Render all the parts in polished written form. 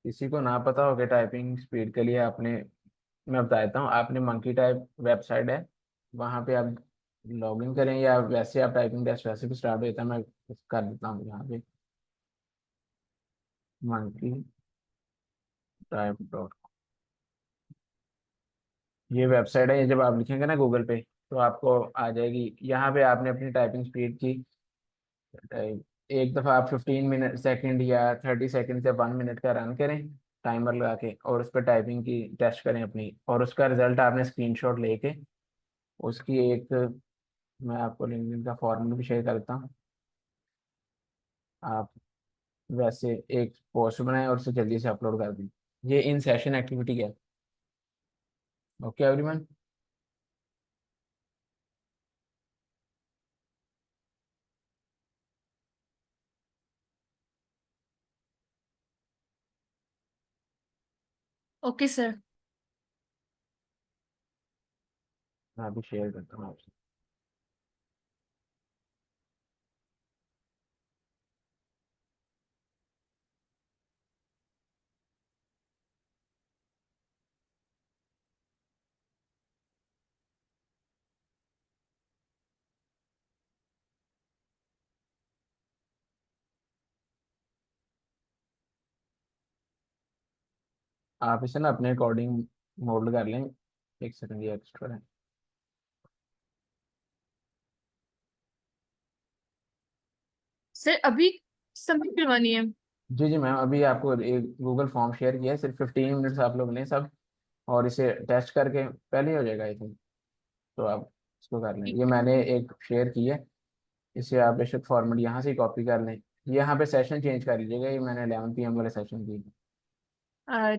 किसी को ना पता हो कि टाइपिंग स्पीड के लिए आपने, मैं बताता हूँ, आपने मंकी टाइप वेबसाइट है, वहाँ पे आप लॉग इन करें, या वैसे आप टाइपिंग टेस्ट वैसे भी स्टार्ट होता है, मैं कर देता हूँ यहाँ पे, मंकी टाइप डॉट, ये वेबसाइट है। ये जब आप लिखेंगे ना गूगल पे तो आपको आ जाएगी। यहाँ पे आपने अपनी टाइपिंग स्पीड की एक दफ़ा आप 15 मिनट सेकंड या 30 सेकंड से 1 मिनट का रन करें टाइमर लगा के, और उस पर टाइपिंग की टेस्ट करें अपनी, और उसका रिजल्ट आपने स्क्रीनशॉट लेके उसकी एक, मैं आपको लिंक्डइन का फॉर्म भी शेयर करता हूँ। आप वैसे एक पोस्ट बनाएं और उसे जल्दी से अपलोड कर दें। ये इन सेशन एक्टिविटी है। Okay everyone. Okay sir. मैं अभी शेयर करता हूँ आपसे। आप इसे ना अपने अकॉर्डिंग मोल्ड कर लें। एक सेकंड, ये एक्स्ट्रा है। सर अभी सबमिट करवानी है? जी जी मैम, अभी आपको एक गूगल फॉर्म शेयर किया है, सिर्फ 15 मिनट्स आप लोग लें सब, और इसे टेस्ट करके पहले ही हो जाएगा आई थिंक। तो आप इसको कर लें, ठीक ये है। मैंने एक शेयर की है। इसे आप बेशक फॉर्मेट यहाँ से कॉपी कर लें। यहाँ पे सेशन चेंज कर लीजिएगा, ये मैंने 11 PM वाले सेशन की।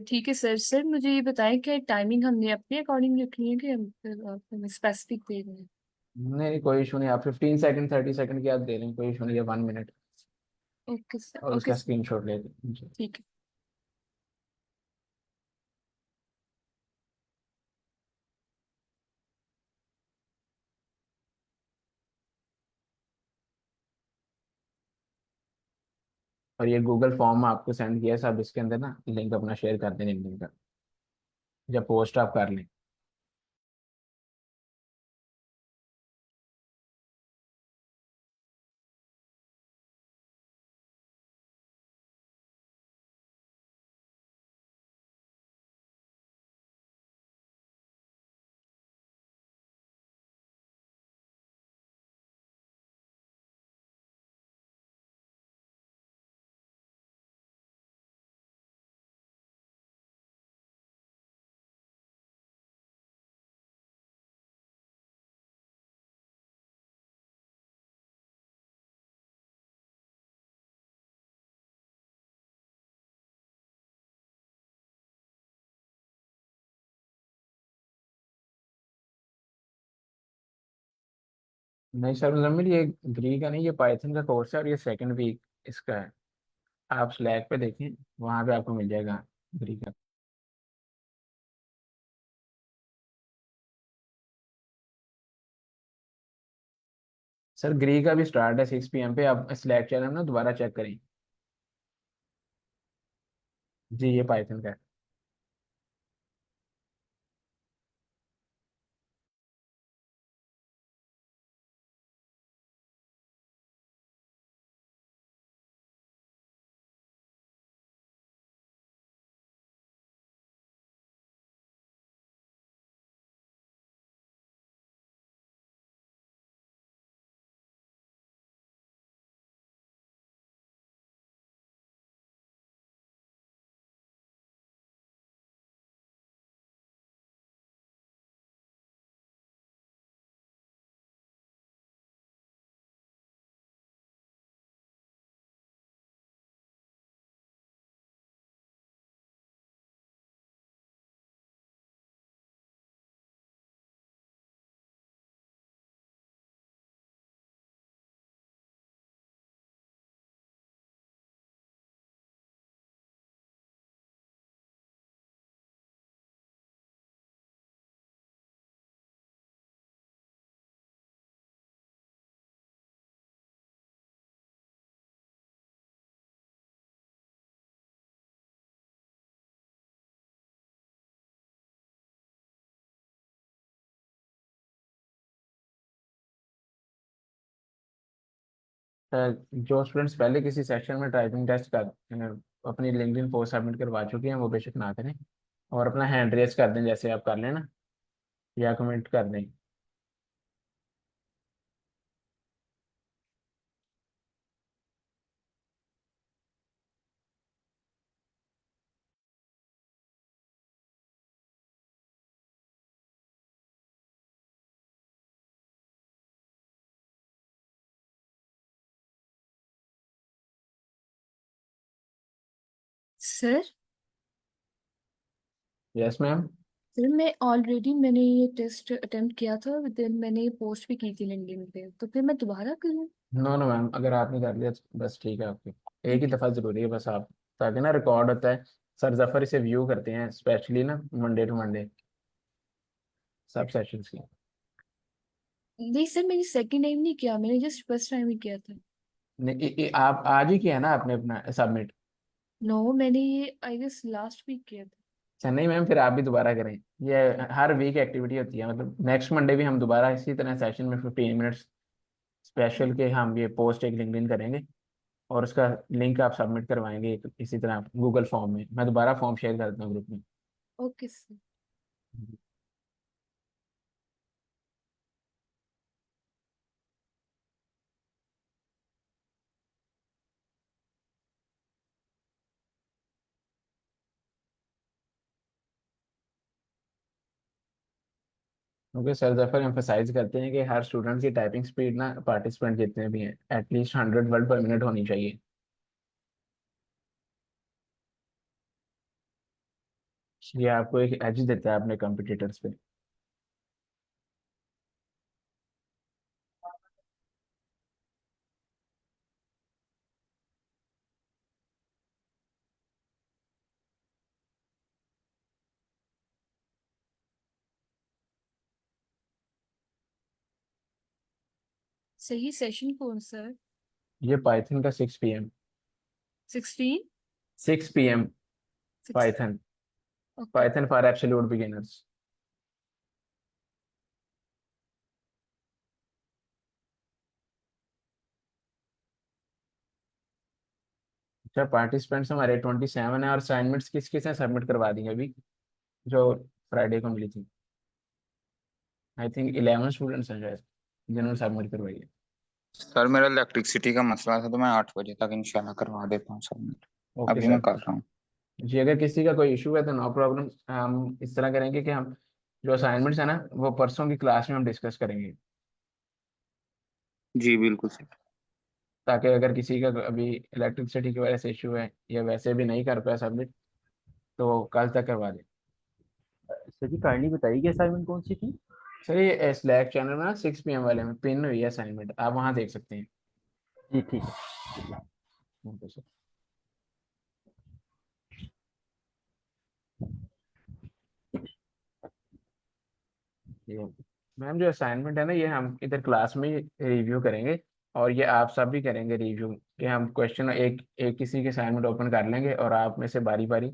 ठीक है सर। सर मुझे ये बताएं कि टाइमिंग हमने अपने अकॉर्डिंग रखनी है कि हम स्पेसिफिक दे रहे हैं? नहीं नहीं, कोई इशू नहीं, आप 15 सेकंड 30 सेकंड की आप दे लें, कोई इशू नहीं है, 1 मिनट, ओके सर, और ओके उसका सर। स्क्रीनशॉट ले लें जी। ठीक है। और ये गूगल फॉर्म आपको सेंड किया है, सब इसके अंदर ना लिंक अपना शेयर कर दें लिंक का, जब पोस्ट आप कर लें। नहीं सर मुजम्मिल, ये ग्री का नहीं, ये पाइथन का कोर्स है, और ये सेकंड वीक इसका है। आप स्लैक पे देखें, वहाँ पे आपको मिल जाएगा ग्री का। सर ग्री का भी स्टार्ट है 6 PM पे, आप स्लैक चैनल ना दोबारा चेक करें। जी ये पाइथन का है। जो स्टूडेंट्स पहले किसी सेशन में टाइपिंग टेस्ट कर अपनी लिंक्डइन पोस्ट सबमिट करवा चुके हैं वो बेशक ना करें, और अपना हैंड रेज कर दें जैसे आप कर लेना, या कमेंट कर दें। Sir yes ma'am. सर मैंने ये टेस्ट अटेम्प्ट किया था, देन मैंने ये पोस्ट भी की थी लिंक्डइन पे, तो फिर मैं दोबारा करूँ? नो नो मैम, अगर आपने कर लिया तो बस ठीक है आपकी। एक ही ठीक है। दफ़ा ज़रूरी है बस आप, ताकि ना रिकॉर्ड होता है। सर जफर इसे व्यू करते हैं स्पेशली ना, मंडे टू मंडे सब सेशंस की। नहीं सर, मैंने सेकंड टाइम नहीं किया, मैंने जस्ट फर्स्ट टाइम ही किया था। नहीं, आप आज ही किया ना आपने अपना सबमिट? नो, मैंने ये आई गेस लास्ट वीक किया था। अच्छा नहीं मैम, फिर आप भी दोबारा करें। ये हर वीक एक्टिविटी होती है, मतलब नेक्स्ट मंडे भी हम दोबारा इसी तरह सेशन में 15 मिनट्स स्पेशल के हम ये पोस्ट एक लिंक्डइन करेंगे, और उसका लिंक आप सबमिट करवाएंगे इसी तरह गूगल फॉर्म में। मैं दोबारा फॉर्म शेयर कर देता हूँ ग्रुप में। Okay sir. क्योंकि सर जफर एम्फोसाइज करते हैं कि हर स्टूडेंट की टाइपिंग स्पीड ना, पार्टिसिपेंट जितने भी हैं, एटलीस्ट 100 वर्ड पर मिनट होनी चाहिए। ये आपको एक एज देता है अपने कंपिटिटर्स पे। सही सेशन कौन सर? ये पाइथन का 6 PM। 16? 6 PM। 6? Python. Okay. Python for absolute beginners. अच्छा, पार्टिसिपेंट्स हमारे 27 है, और असाइनमेंट्स किस किस ने सबमिट करवा दी अभी, जो फ्राइडे को मिली थी? आई थिंक 11 स्टूडेंट्स हैं शायद जिन्होंने सबमिट करवाई है। सर मेरा इलेक्ट्रिसिटी का मसला था तो मैं 8 बजे तक इंशाल्लाह करवा देता हूँ सबमिट। ओके अभी मैं सर। कर रहा हूँ। जी, अगर किसी का कोई इशू है तो नो प्रॉब्लम, हम इस तरह करेंगे कि हम जो असाइनमेंट्स है ना वो परसों की क्लास में हम डिस्कस करेंगे, जी बिल्कुल सर। ताकि अगर किसी का अभी इलेक्ट्रिसिटी की वजह से इशू है या वैसे भी नहीं कर पाया सबमिट, तो कल तक करवा दें। सर जी काइंडली बताइए कि असाइनमेंट कौन सी थी। सर ये स्लैक चैनल में ना 6 PM वाले में पिन हुई है असाइनमेंट, आप वहाँ देख सकते हैं। जी ठीक है। Okay sir. ये मैम जो असाइनमेंट है ना, ये हम इधर क्लास में रिव्यू करेंगे, और ये आप सब भी करेंगे रिव्यू, कि हम क्वेश्चन एक एक किसी के असाइनमेंट ओपन कर लेंगे और आप में से बारी बारी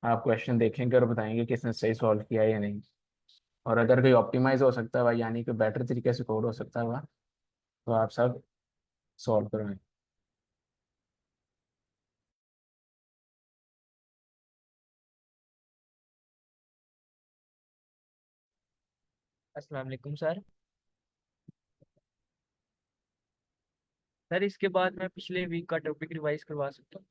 आप क्वेश्चन देखेंगे और बताएंगे किसने सही सॉल्व किया है या नहीं। और अगर कोई ऑप्टिमाइज हो सकता हुआ, यानी कि बेटर तरीके से कोड हो सकता हुआ, तो आप सब सॉल्व करवाएं। अस्सलाम वालेकुम सर। सर इसके बाद मैं पिछले वीक का टॉपिक रिवाइज करवा सकता हूँ?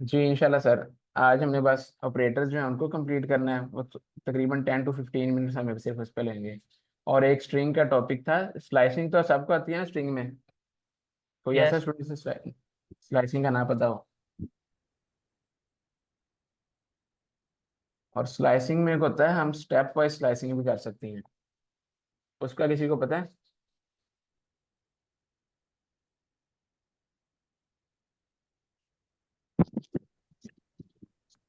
जी इंशाल्लाह सर। आज हमने बस ऑपरेटर्स जो हैं उनको कंप्लीट करना है, वो तकरीबन 10 to 15 मिनट्स हमें सिर्फ उस पर लेंगे। और एक स्ट्रिंग का टॉपिक था, स्लाइसिंग तो सबको आती है ना स्ट्रिंग में? कोई ऐसा यस। स्टूडेंट से स्लाइसिंग का ना पता हो? और स्लाइसिंग में एक होता है, हम स्टेप वाइज स्लाइसिंग भी कर सकते हैं, उसका किसी को पता है?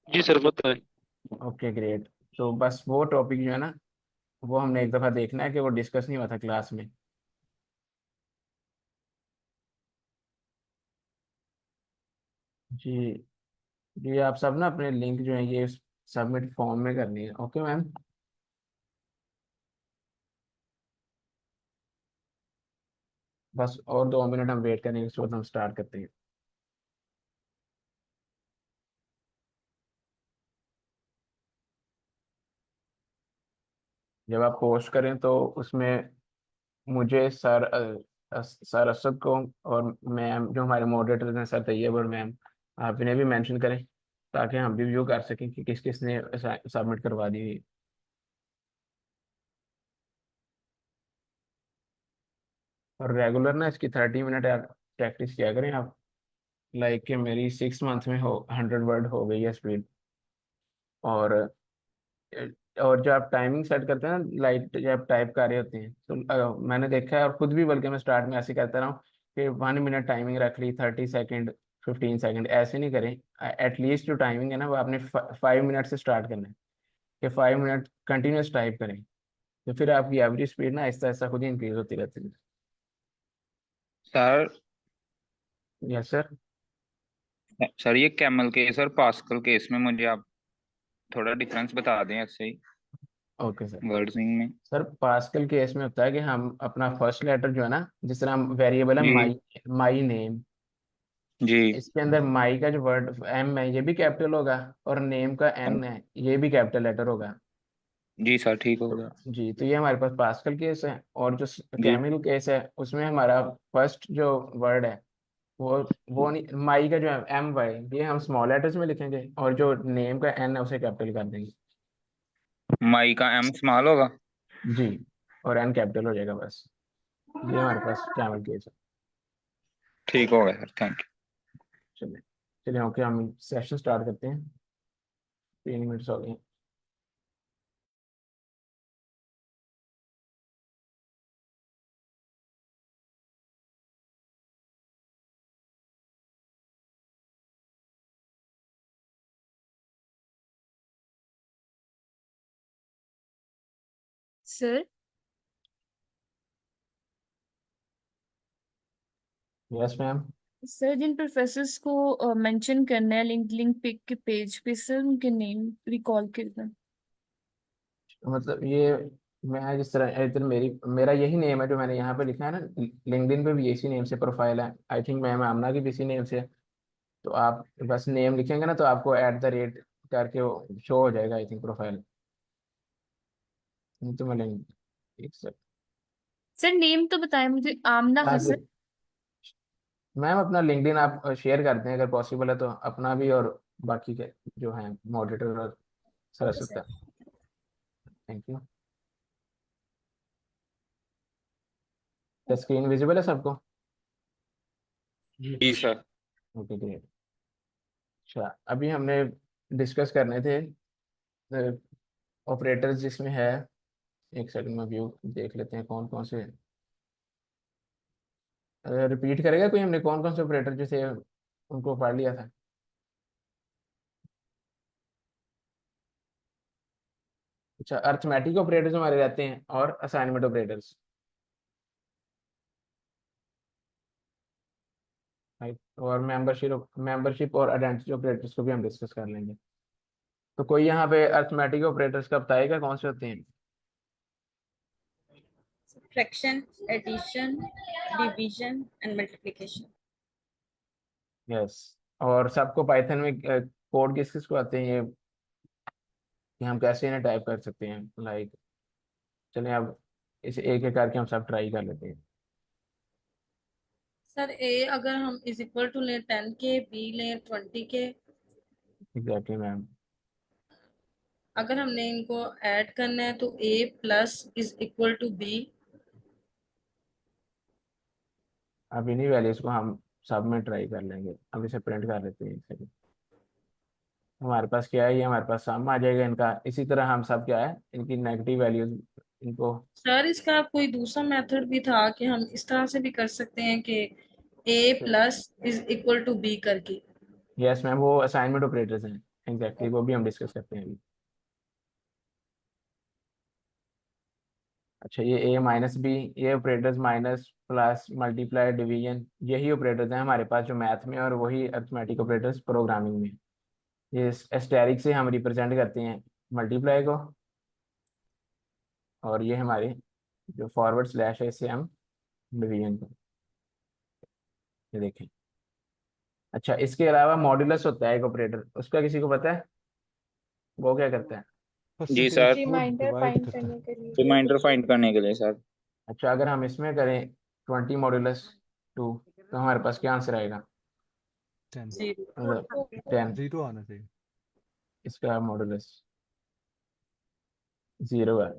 जी सर पता है। Okay great. तो बस वो टॉपिक जो है ना, वो हमने एक दफ़ा देखना है कि वो डिस्कस नहीं हुआ था क्लास में। जी। जी आप सब ना अपने लिंक जो है ये सबमिट फॉर्म में करनी है, ओके मैम। बस और 2 मिनट हम वेट करेंगे, उसके बाद हम स्टार्ट करते हैं। जब आप पोस्ट करें तो उसमें मुझे सर असद को और मैम जो हमारे मॉडरेटर्स हैं, सर तैयब और मैम, आप इन्हें भी मेंशन करें ताकि हम भी व्यू कर सकें कि किस किस ने सबमिट करवा दी हुई। और रेगुलर ना इसकी 30 मिनट प्रैक्टिस किया करें आप। लाइक कि मेरी 6 मंथ में हो 100 वर्ड हो गई है स्पीड। और और जब आप टाइमिंग सेट करते हैं ना, लाइक जब आप टाइप कर रहे होते हैं तो मैंने देखा है और खुद भी, बल्कि मैं स्टार्ट में ऐसे करता रहा हूँ कि 1 मिनट टाइमिंग रख ली, 30 सेकेंड, 15 सेकेंड, ऐसे नहीं करें। एटलीस्ट जो टाइमिंग है ना वो आपने 5 मिनट से स्टार्ट करना है, कि 5 मिनट कंटिन्यूस टाइप करें। तो फिर आपकी एवरेज स्पीड ना आहिस्ता आहिस्ता खुद ही इंक्रीज होती रहती है। Sir yes sir. सर ये कैमल केस और पास्कल केस में मुझे आप थोड़ा डिफरेंस बता दें ऐसे ही ओके सर। वर्डिंग में। सर पास्कल केस में होता है कि हम अपना फर्स्ट लेटर जो है ना, जिस तरह हम वेरिएबल है जी माई, माई नेम, जी इसके अंदर माई का जो वर्ड एम है ये भी कैपिटल होगा, और नेम का एन है ये भी कैपिटल लेटर होगा। जी सर, ठीक हो तो गया। जी, तो ये हमारे पास पास्कल केस है। और जो जी कैमिल केस है उसमें हमारा फर्स्ट जो वर्ड है वो वो नहीं, माई का जो है एम वाई, ये हम स्मॉल लेटर्स में लिखेंगे, और जो नेम का एन है उसे कैपिटल कर देंगे। माई का एम स्मॉल होगा। जी, और एन कैपिटल हो जाएगा बस। ये हमारे पास कैमिल केस है। ठीक हो गया सर, थैंक चलिए, चलिए ओके, हम सेशन स्टार्ट करते हैं। 3 मिनट्स हो गए। Sir yes ma'am. सर जिन प्रोफेसर्स को मेंशन करना है लिंक पिक के पेज पे, सर उनके नेम रिकॉल करना। मतलब ये, मैं जिस तरह इधर मेरा यही नेम है जो मैंने यहाँ पे लिखा है ना, लिंक्डइन पे भी इसी नेम से प्रोफाइल है। आई थिंक मैम आमना की भी इसी नेम से है। तो आप बस नेम लिखेंगे ना तो आपको @ करके वो शो हो जाएगा, आई थिंक प्रोफाइल। तो मैं लिंक, एक सेकंड। सर नेम तो बताएं मुझे, आमना हाँ जी हसन। मैम, अपना लिंक्डइन आप शेयर करते हैं अगर पॉसिबल है तो, अपना भी और बाकी के जो हैं मॉडरेटर और ओके सरस्वती सर। का। Thank you. क्या स्क्रीन विजिबल है सबको? जी सर। Okay great. अच्छा, अभी हमने डिस्कस करने थे ऑपरेटर्स जिसमें है, एक सेकंड में व्यू देख लेते हैं कौन कौन से। रिपीट करेगा कोई, हमने कौन कौन से ऑपरेटर जो थे उनको पढ़ लिया था? अच्छा, अर्थमेटिक ऑपरेटर्स हमारे रहते हैं और असाइनमेंट ऑपरेटर्स, राइट। और मेंबरशिप और आइडेंटिटी ऑपरेटर्स को भी हम डिस्कस कर लेंगे। तो कोई यहाँ पे अर्थमेटिक ऑपरेटर्स का बताएगा कौन से होते हैं? Subtraction, addition, division, and multiplication. Yes. और सबको पाइथन में कोड किस किस को आते हैं ये, कि हम कैसे इन्हें टाइप कर सकते हैं, लाइक चलें अब इसे एक एक करके हम सब ट्राई कर लेते हैं। सर ए अगर हम इज इक्वल टू लें 10 के, बी लें 20 के, एग्जैक्टली मैम। अगर हमने इनको ऐड करना है तो A plus is equal to B. अब इन्हीं वैल्यूज को हम सब में ट्राई कर लेंगे। अब इसे प्रिंट कर लेते हैं, एक सेकंड। हमारे पास क्या है, ये हमारे पास सम आ जाएगा इनका। इसी तरह हम सब क्या है, इनकी नेगेटिव वैल्यूज इनको। सर इसका कोई दूसरा मेथड भी था कि हम इस तरह से भी कर सकते हैं कि A plus is equal to B करके। यस मैम, वो असाइनमेंट ऑपरेटर्स हैं, एग्जैक्टली वो भी हम डिस्कस करते हैं अभी। अच्छा, ये ए माइनस बी, ये operators minus plus multiply division, यही ऑपरेटर्स हैं हमारे पास जो मैथ में, और वही अर्थमेटिक ऑपरेटर्स प्रोग्रामिंग में। ये एस्टेरिक से हम रिप्रेजेंट करते हैं मल्टीप्लाई को, और ये हमारे जो फॉरवर्ड स्लैश है इससे हम डिवीजन को। ये देखें। अच्छा, इसके अलावा मॉड्यूलस होता है एक ऑपरेटर, उसका किसी को पता है वो क्या करता है? जी सर, परसेंटेज को डिवाइड करता है। रिमाइंडर फाइंड करने के लिए सर। अच्छा, अगर हम इसमें करें 20 मॉड्यूलस 2, तो हमारे पास क्या आंसर आएगा? 10 मतलब 10। 0 आना चाहिए। इसका मॉड्यूलस 0 है,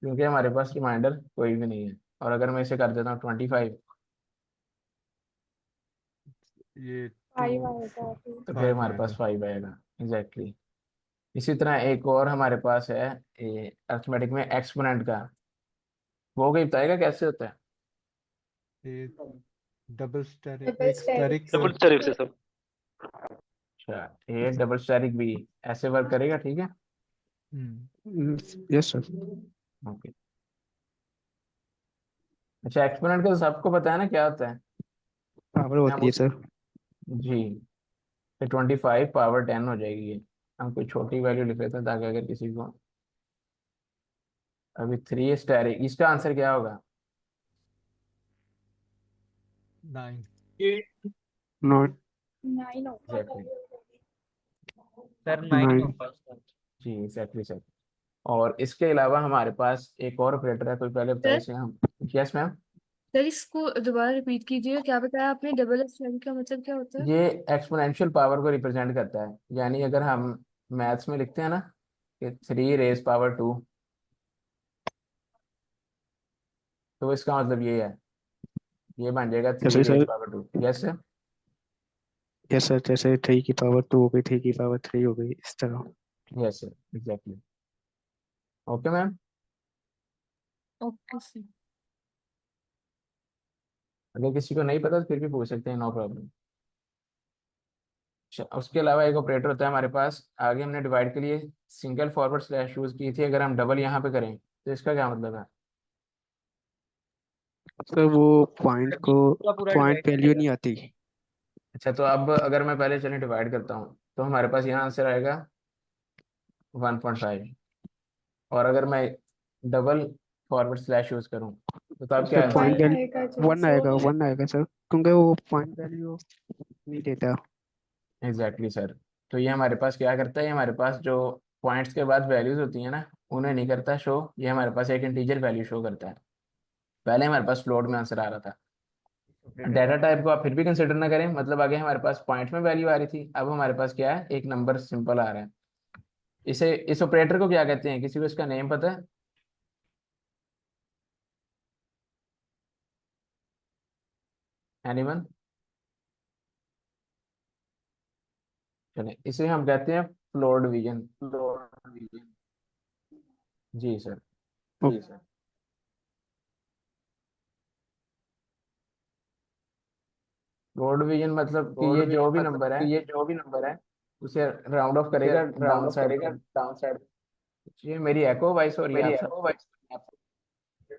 क्योंकि हमारे पास रिमाइंडर कोई भी नहीं है। और अगर मैं इसे कर देता हूँ 25, ये 5 2 आएगा। तो फिर 5 हमारे पास आएगा। 5 आएगा। एग्जैक्टली। इसी तरह एक और हमारे पास है अर्थमेटिक में एक्सपोनेंट का, वो कोई बताएगा कैसे होता है? ये डबल स्टेरिक डबल एक स्टेरिक स्टेरिक स्टेरिक से सर। अच्छा, ए डबल स्टेरिक बी ऐसे वर्क करेगा, ठीक है। Yes sir. ओके। अच्छा, एक्सपोनेंट का तो सबको पता है ना क्या होता है? पावर हम होती है उस सर। जी, फिर 25 पावर 10 हो जाएगी ये। हम कोई छोटी वैल्यू लिख लेते हैं ताकि अगर किसी को अभी 3 स्टेरिक, इसका आंसर क्या होगा? 9 नॉट 9 होगा। एग्जैक्टली। सर 9 9। होगा उसका। जी एग्जैक्टली सर। और इसके अलावा हमारे पास एक और ऑपरेटर है, कोई पहले बताइए सर इसे हम। Yes ma'am. सर इसको दोबारा रिपीट कीजिए, क्या बताया आपने? डबल स्टैंड का मतलब क्या होता है? ये एक्सपोनेंशियल पावर को रिप्रेजेंट करता है, यानी अगर हम मैथ्स में लिखते हैं ना कि 3 रेज पावर 2, तो इसका मतलब ये है, ये बन जाएगा थ्री जैसे raise sir, power two yes sir. Yes sir, जैसे 3 की पावर 2 हो गई, 3 की पावर 3 हो गई, इस तरह। Yes sir exactly. Okay ma'am. Okay sir. अगर किसी को नहीं पता तो फिर भी पूछ सकते हैं, नो प्रॉब्लम। उसके अलावा एक ऑपरेटर होता है हमारे पास, आगे हमने डिवाइड के लिए सिंगल फॉरवर्ड स्लैश यूज की थी, अगर हम डबल यहाँ पे करें तो इसका क्या मतलब है? सर वो पॉइंट को, पूरा पूरा पॉइंट डिवाइड वैल्यू करेगा। नहीं आती। अच्छा, तो अब अगर मैं पहले चलिए डिवाइड करता हूँ तो हमारे पास यहाँ आंसर आएगा 1.5। और अगर मैं डबल फॉरवर्ड स्लैश यूज करूँ तो तब सर क्या आंसर पॉइंट 1 आएगा? आएगा जो 1 आएगा, 1 आएगा सर, क्योंकि वो पॉइंट वैल्यू नहीं देता। Exactly sir. तो ये हमारे पास क्या करता है, ये हमारे पास जो पॉइंट्स के बाद वैल्यूज होती है ना, उन्हें नहीं करता शो, ये हमारे पास एक इंटीजर वैल्यू शो करता है। पहले हमारे पास फ्लोट में आंसर आ रहा था। डाटा टाइप को आप फिर भी कंसिडर ना करें, मतलब आगे हमारे पास पॉइंट में वैल्यू आ रही थी, अब हमारे पास क्या है, एक नंबर सिंपल आ रहा है। इसे, इस ऑपरेटर को क्या कहते हैं, किसी को इसका नेम पता है? एनीवन? चले, इसे हम कहते हैं फ्लोट डिवीजन। जी सर। ओ, फ्लोट डिवीजन मतलब कि रोड ये भी जो भी मतलब नंबर है कि ये जो भी नंबर है उसे राउंड ऑफ उसे करेगा राउंड डाउन ऑफ साइड करेगा पर। Down side. ये मेरी एको वॉइस हो रही है मेरी आप है सबको?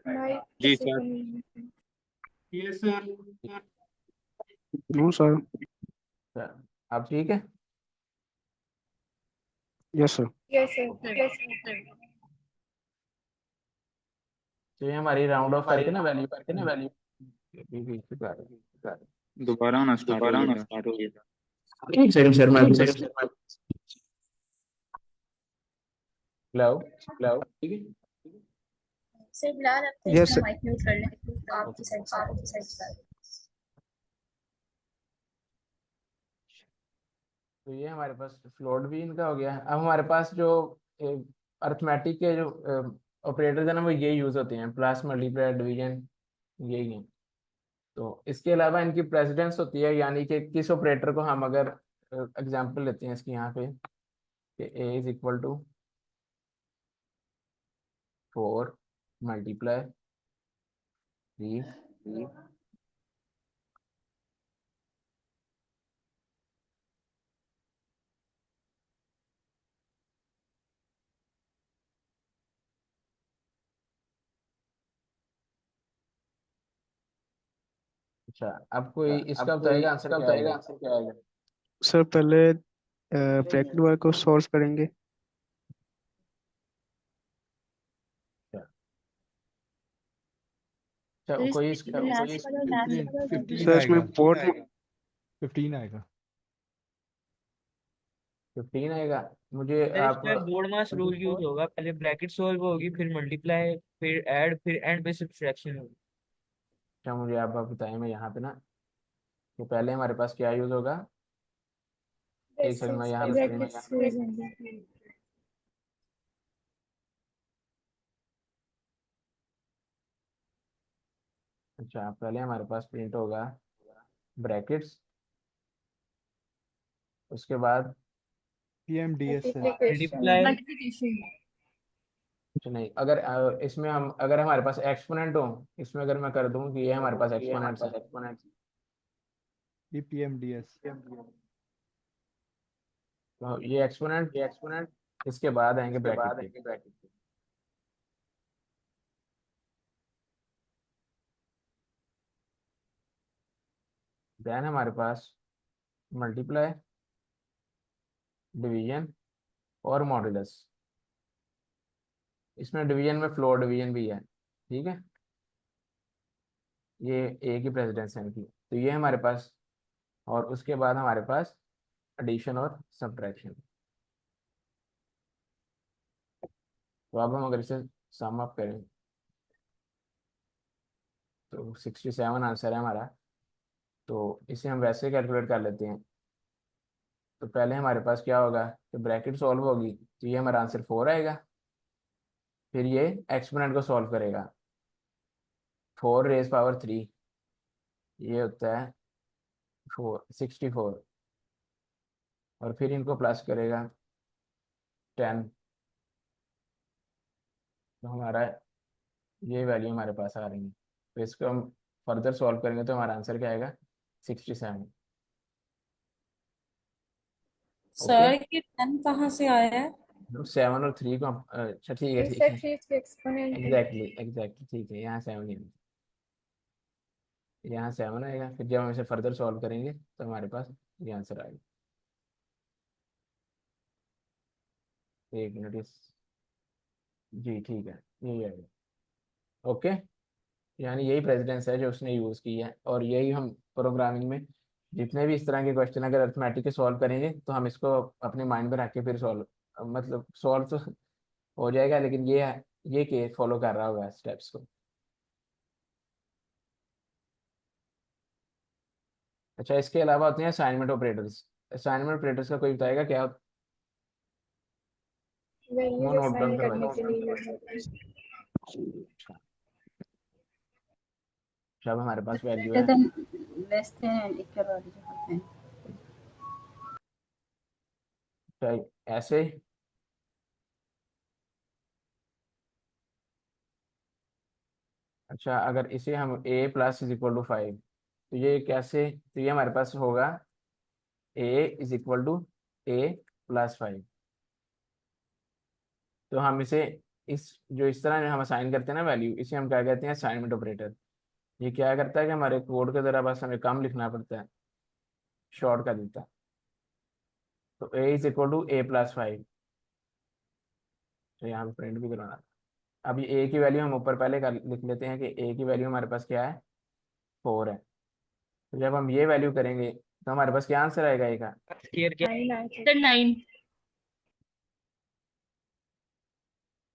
नहीं जी किसी सर। को नहीं है। No sir. अच्छा, आप ठीक है? Yes sir. Yes sir. Yes तो ये हमारी राउंड ऑफ हमारी करके ना राउंड वैल्यू ऑफ करके ना वैल्यू दोबारा आना स्टार्ट हो दोबारा गया आना था। स्टार्ट हो गया था। एक सेकंड सर, मैं एक बस सेकंड सर। हेलो। हेलो। ठीक है। सर बिलाल अपने यस इसका सर। माइक म्यूट कर लें आपकी ओके। साइड से। तो ये हमारे पास फ्लोट भी इनका हो गया। अब हमारे पास जो अर्थमेटिक के जो ऑपरेटर्स है ना, वो ये यूज होते हैं, प्लस मल्टीप्लाई डिवीजन, यही है। तो इसके अलावा इनकी प्रेसिडेंस होती है, यानी कि किस ऑपरेटर को हम अगर एग्जांपल लेते हैं इसकी यहाँ पे कि ए इज इक्वल टू 4 × 3। अच्छा, अब कोई अब इसका कोई बताएगा आंसर इसका क्या बताएगा आएगा? आंसर क्या आएगा? सर पहले ब्रैकेट वर्क को सॉल्व करेंगे। अच्छा, अच्छा सर कोई इसमें लास्ट वाला 15 सर इसमें आएगा, बहुत 15 आएगा। 15 आएगा। मुझे सर आप इसमें बोर्ड मास रूल यूज होगा, पहले ब्रैकेट सॉल्व होगी, फिर मल्टीप्लाई, फिर ऐड, फिर एंड पे सब्ट्रैक्शन होगी। अच्छा मुझे आप बताएं, मैं यहाँ पे ना, तो पहले हमारे पास क्या यूज होगा, एक सेकंड मैं यहाँ पे स्क्रीन। ब्रैकेट्स यूज होंगे। अच्छा पहले हमारे पास प्रिंट होगा ब्रैकेट्स, उसके बाद PMDS है। मल्टीप्लिकेशन। Multiply, multiplication. कुछ नहीं, अगर इसमें हम, अगर हमारे पास एक्सपोनेंट हो, इसमें अगर मैं कर दूं कि ये हमारे पास एक्सपोनेंट्स है, ये PMDS। तो ये एक्सपोनेंट, इसके बाद आएंगे ब्रैकेट के। देन हमारे पास मल्टीप्लाई, डिवीजन और मॉड्यूलस। इसमें डिवीजन में फ्लोर डिवीजन भी है, ठीक है, ये एक ही प्रेसिडेंस है इनकी, तो ये हमारे पास, और उसके बाद हमारे पास एडिशन और सब्ट्रैक्शन। तो अब हम अगर इसे सम अप करें तो 67 आंसर है हमारा। तो इसे हम वैसे कैलकुलेट कर लेते हैं। तो पहले हमारे पास क्या होगा, तो ब्रैकेट सॉल्व होगी, तो ये हमारा आंसर 4 आएगा। फिर ये एक्सपोनेंट को सॉल्व करेगा, 4 रेज़ पावर 3, ये होता है 64। और फिर इनको प्लस करेगा 10, तो हमारा ये वैल्यू हमारे पास आ रही है। तो इसको हम फर्दर सॉल्व करेंगे तो हमारा आंसर क्या आएगा, 67। ओके, सर ये 10 कहाँ से आया है? 7 और 3 को हम अच्छा ठीक है, ठीक इससे है, 3 इसके एक्सपोनेंट है। एग्जैक्टली ठीक है, यहाँ 7 ही है, यहाँ 7 आएगा। फिर जब हम इसे फर्दर सॉल्व करेंगे तो हमारे पास ये आंसर आएगा। एक मिनट, जी ठीक है, यही आएगा। ओके, यानी यही प्रेसिडेंस है जो उसने यूज़ की है, और यही हम प्रोग्रामिंग में जितने भी इस तरह के क्वेश्चन अगर अर्थमेटिक के सॉल्व करेंगे तो हम इसको अपने माइंड में रख के फिर सॉल्व, मतलब सॉल्व तो हो जाएगा, लेकिन ये के फॉलो कर रहा होगा स्टेप्स को। अच्छा इसके अलावा होते हैं असाइनमेंट ऑपरेटर्स। असाइनमेंट ऑपरेटर्स का कोई बताएगा क्या? वो वैल्यूज नोट डाउन असाइन करने करवाइए। के लिए यूज होता है। जब हमारे पास वैल्यू greater है, than, less than and equal वाली जो होते हैं। चाहे ऐसे, अच्छा अगर इसे हम a+=5, तो ये कैसे, तो ये हमारे पास होगा a=a+5। तो हम इसे, इस जो इस तरह हम असाइन करते हैं ना वैल्यू, इसे हम क्या कहते हैं, असाइनमेंट ऑपरेटर। ये क्या करता है कि हमारे कोड के जरा बस हमें कम लिखना पड़ता है, शॉर्ट कर देता है। तो a=a+5, तो यहाँ पे प्रिंट भी करवाना। अब ये a की वैल्यू हम ऊपर पहले कर लिख लेते हैं कि a की वैल्यू हमारे पास क्या है, 4 है। तो जब हम ये वैल्यू करेंगे तो हमारे पास क्या आंसर आएगा a का, स्केयर क्या? 9 आए थे। सर 9।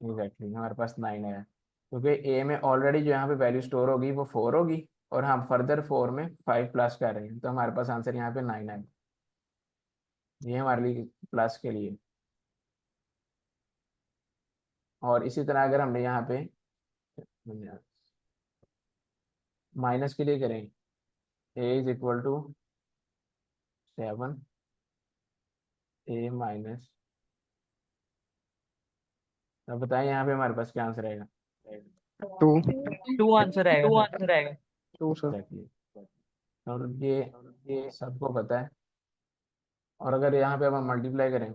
एग्जैक्टली हमारे पास 9 है, क्योंकि ए में ऑलरेडी जो यहाँ पे वैल्यू स्टोर होगी वो 4 होगी, और हम फर्दर 4 में 5 प्लस कर रहे हैं, तो हमारे पास आंसर यहाँ पे 9 है। ये हमारे लिए प्लस के लिए। और इसी तरह अगर हमने यहाँ पे माइनस के लिए करें, a=7, a-, अब बताएं यहाँ पे हमारे पास क्या आंसर आएगा। 2 2 आंसर आएगा, 2 आंसर आएगा। 2 सर। एग्जैक्टली, और ये सबको पता है। और अगर यहाँ पे अब हम मल्टीप्लाई करें,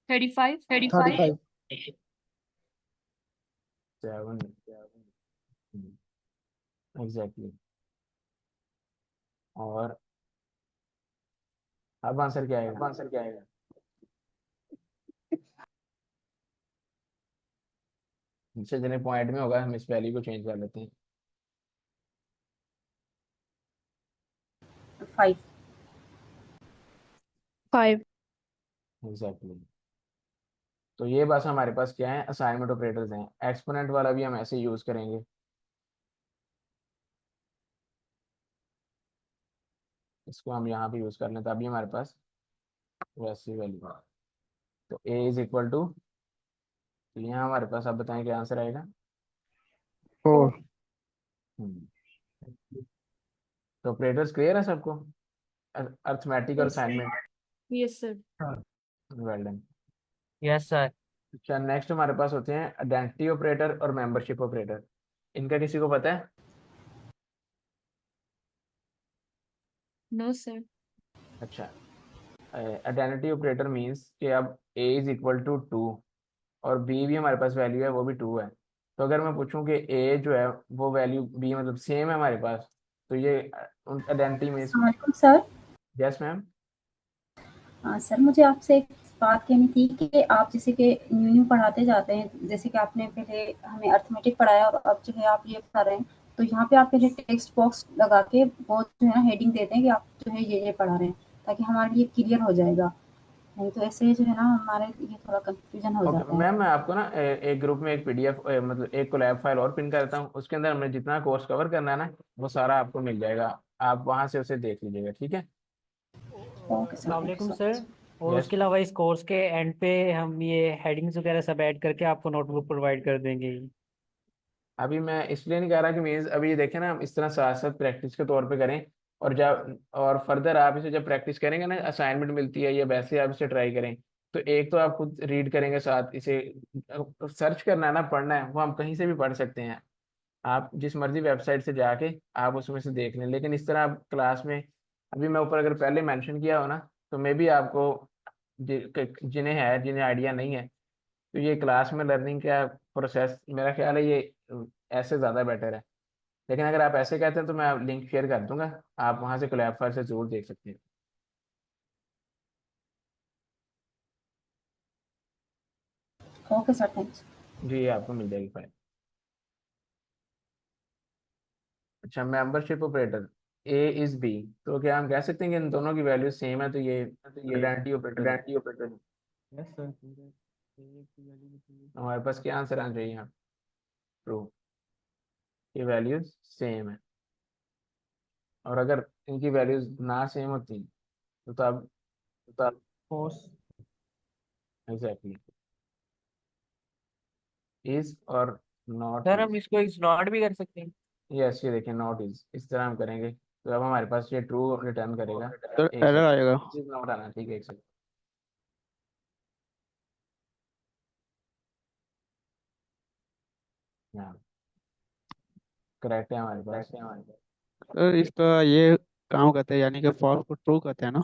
35। 35 7, एग्जैक्टली, और अब आंसर क्या आएगा, नीचे जितने पॉइंट में होगा हम इस वैल्यू को चेंज कर लेते हैं। 5. 5. एग्जैक्टली। तो ये बस हमारे पास क्या है, असाइनमेंट ऑपरेटर्स हैं। एक्सपोनेंट वाला भी हम ऐसे यूज करेंगे। इसको हम यहाँ पे यूज कर लें तभी हमारे पास वैसी वैल्यू है। तो ए इज इक्वल टू, तो यहाँ हमारे पास, आप बताएं क्या आंसर आएगा। 4। तो ऑपरेटर्स क्लियर है सबको, अर्थमेटिक और assignment. Yes sir. Well done. Yes sir. अच्छा, नेक्स्ट हमारे पास होते हैं आइडेंटिटी ऑपरेटर और मेंबरशिप ऑपरेटर। इनका किसी को पता है? No sir. अच्छा, आइडेंटिटी ऑपरेटर मींस कि अब a इज इक्वल टू 2 और b भी हमारे पास वैल्यू है, वो भी 2 है। तो अगर मैं पूछूं कि a जो है वो वैल्यू b मतलब सेम है हमारे पास, तो ये आइडेंटिटी मींस। अस्सलाम वालेकुम सर। Yes ma'am. सर मुझे आपसे एक बात कहनी थी कि आप जैसे कि न्यू न्यू पढ़ाते जाते हैं, जैसे कि आपने पहले हमें अर्थमेटिक पढ़ाया और अब जो है आप ये पढ़ा रहे हैं, तो यहाँ पे आप पहले टेक्स्ट बॉक्स लगा के वो जो है ना हेडिंग देते हैं कि आप जो है ये पढ़ा रहे हैं, ताकि हमारे लिए क्लियर हो जाएगा। नहीं तो ऐसे जो है ना हमारे लिए थोड़ा कंफ्यूजन हो ओके जाता है। मैम, मैं आपको ना एक ग्रुप में एक पीडीएफ मतलब एक कोलैब फाइल और पिन करता हूँ, उसके अंदर हमने जितना कोर्स कवर करना है ना वो सारा आपको मिल जाएगा। आप वहां से उसे देख लीजिएगा, ठीक है। ओके सर, अस्सलाम थैंक यू वालेकुम सो सर। मच। और यस। उसके अलावा इस कोर्स के एंड पे हम ये हेडिंग्स वगैरह सब ऐड करके आपको नोटबुक प्रोवाइड कर देंगे। अभी मैं इसलिए नहीं कह रहा कि मीन्स अभी ये देखें ना, हम इस तरह साथ साथ प्रैक्टिस के तौर पे करें, और जब और फर्दर आप इसे जब प्रैक्टिस करेंगे ना, असाइनमेंट मिलती है या वैसे आप इसे ट्राई करें, तो एक तो आप खुद रीड करेंगे, साथ इसे सर्च करना है ना, पढ़ना है, वो हम कहीं से भी पढ़ सकते हैं। आप जिस मर्जी वेबसाइट से जाके आप उसमें से देख लें, लेकिन इस तरह आप क्लास में, अभी मैं ऊपर अगर पहले मेंशन किया हो ना, तो मे भी आपको जिन्हें आइडिया नहीं है, तो ये क्लास में लर्निंग का प्रोसेस मेरा ख्याल है ये ऐसे ज़्यादा बेटर है। लेकिन अगर आप ऐसे कहते हैं तो मैं लिंक शेयर कर दूंगा, आप वहाँ से कोलैब फाइल से जरूर देख सकते हैं। Okay sir, thanks. जी, आपको मिल जाएगी फाइल। अच्छा, membership operator A is B, तो क्या हम कह सकते हैं कि इन दोनों की वैल्यू सेम है, तो ये आइडेंटिटी ऑपरेटर है। Yes sir. हमारे पास क्या आंसर आना चाहिए यहाँ? ट्रू, ये वैल्यूज सेम है। और अगर इनकी वैल्यूज ना सेम होती तो तब फोर्स। एग्जैक्टली इज और नॉट सर हम इज। इसको इग्नोर भी कर सकते हैं। यस, ये देखिए नॉट इज, इस तरह हम करेंगे तो अब हमारे पास ये ट्रू रिटर्न करेगा। सर एक एरर आएगा। सेकंड, नॉट आना, ठीक है, एक सेकंड। हाँ, करेक्ट है हमारे पास। सर इसका ये काम करते हैं, यानी कि फॉल्स को ट्रू करते हैं ना।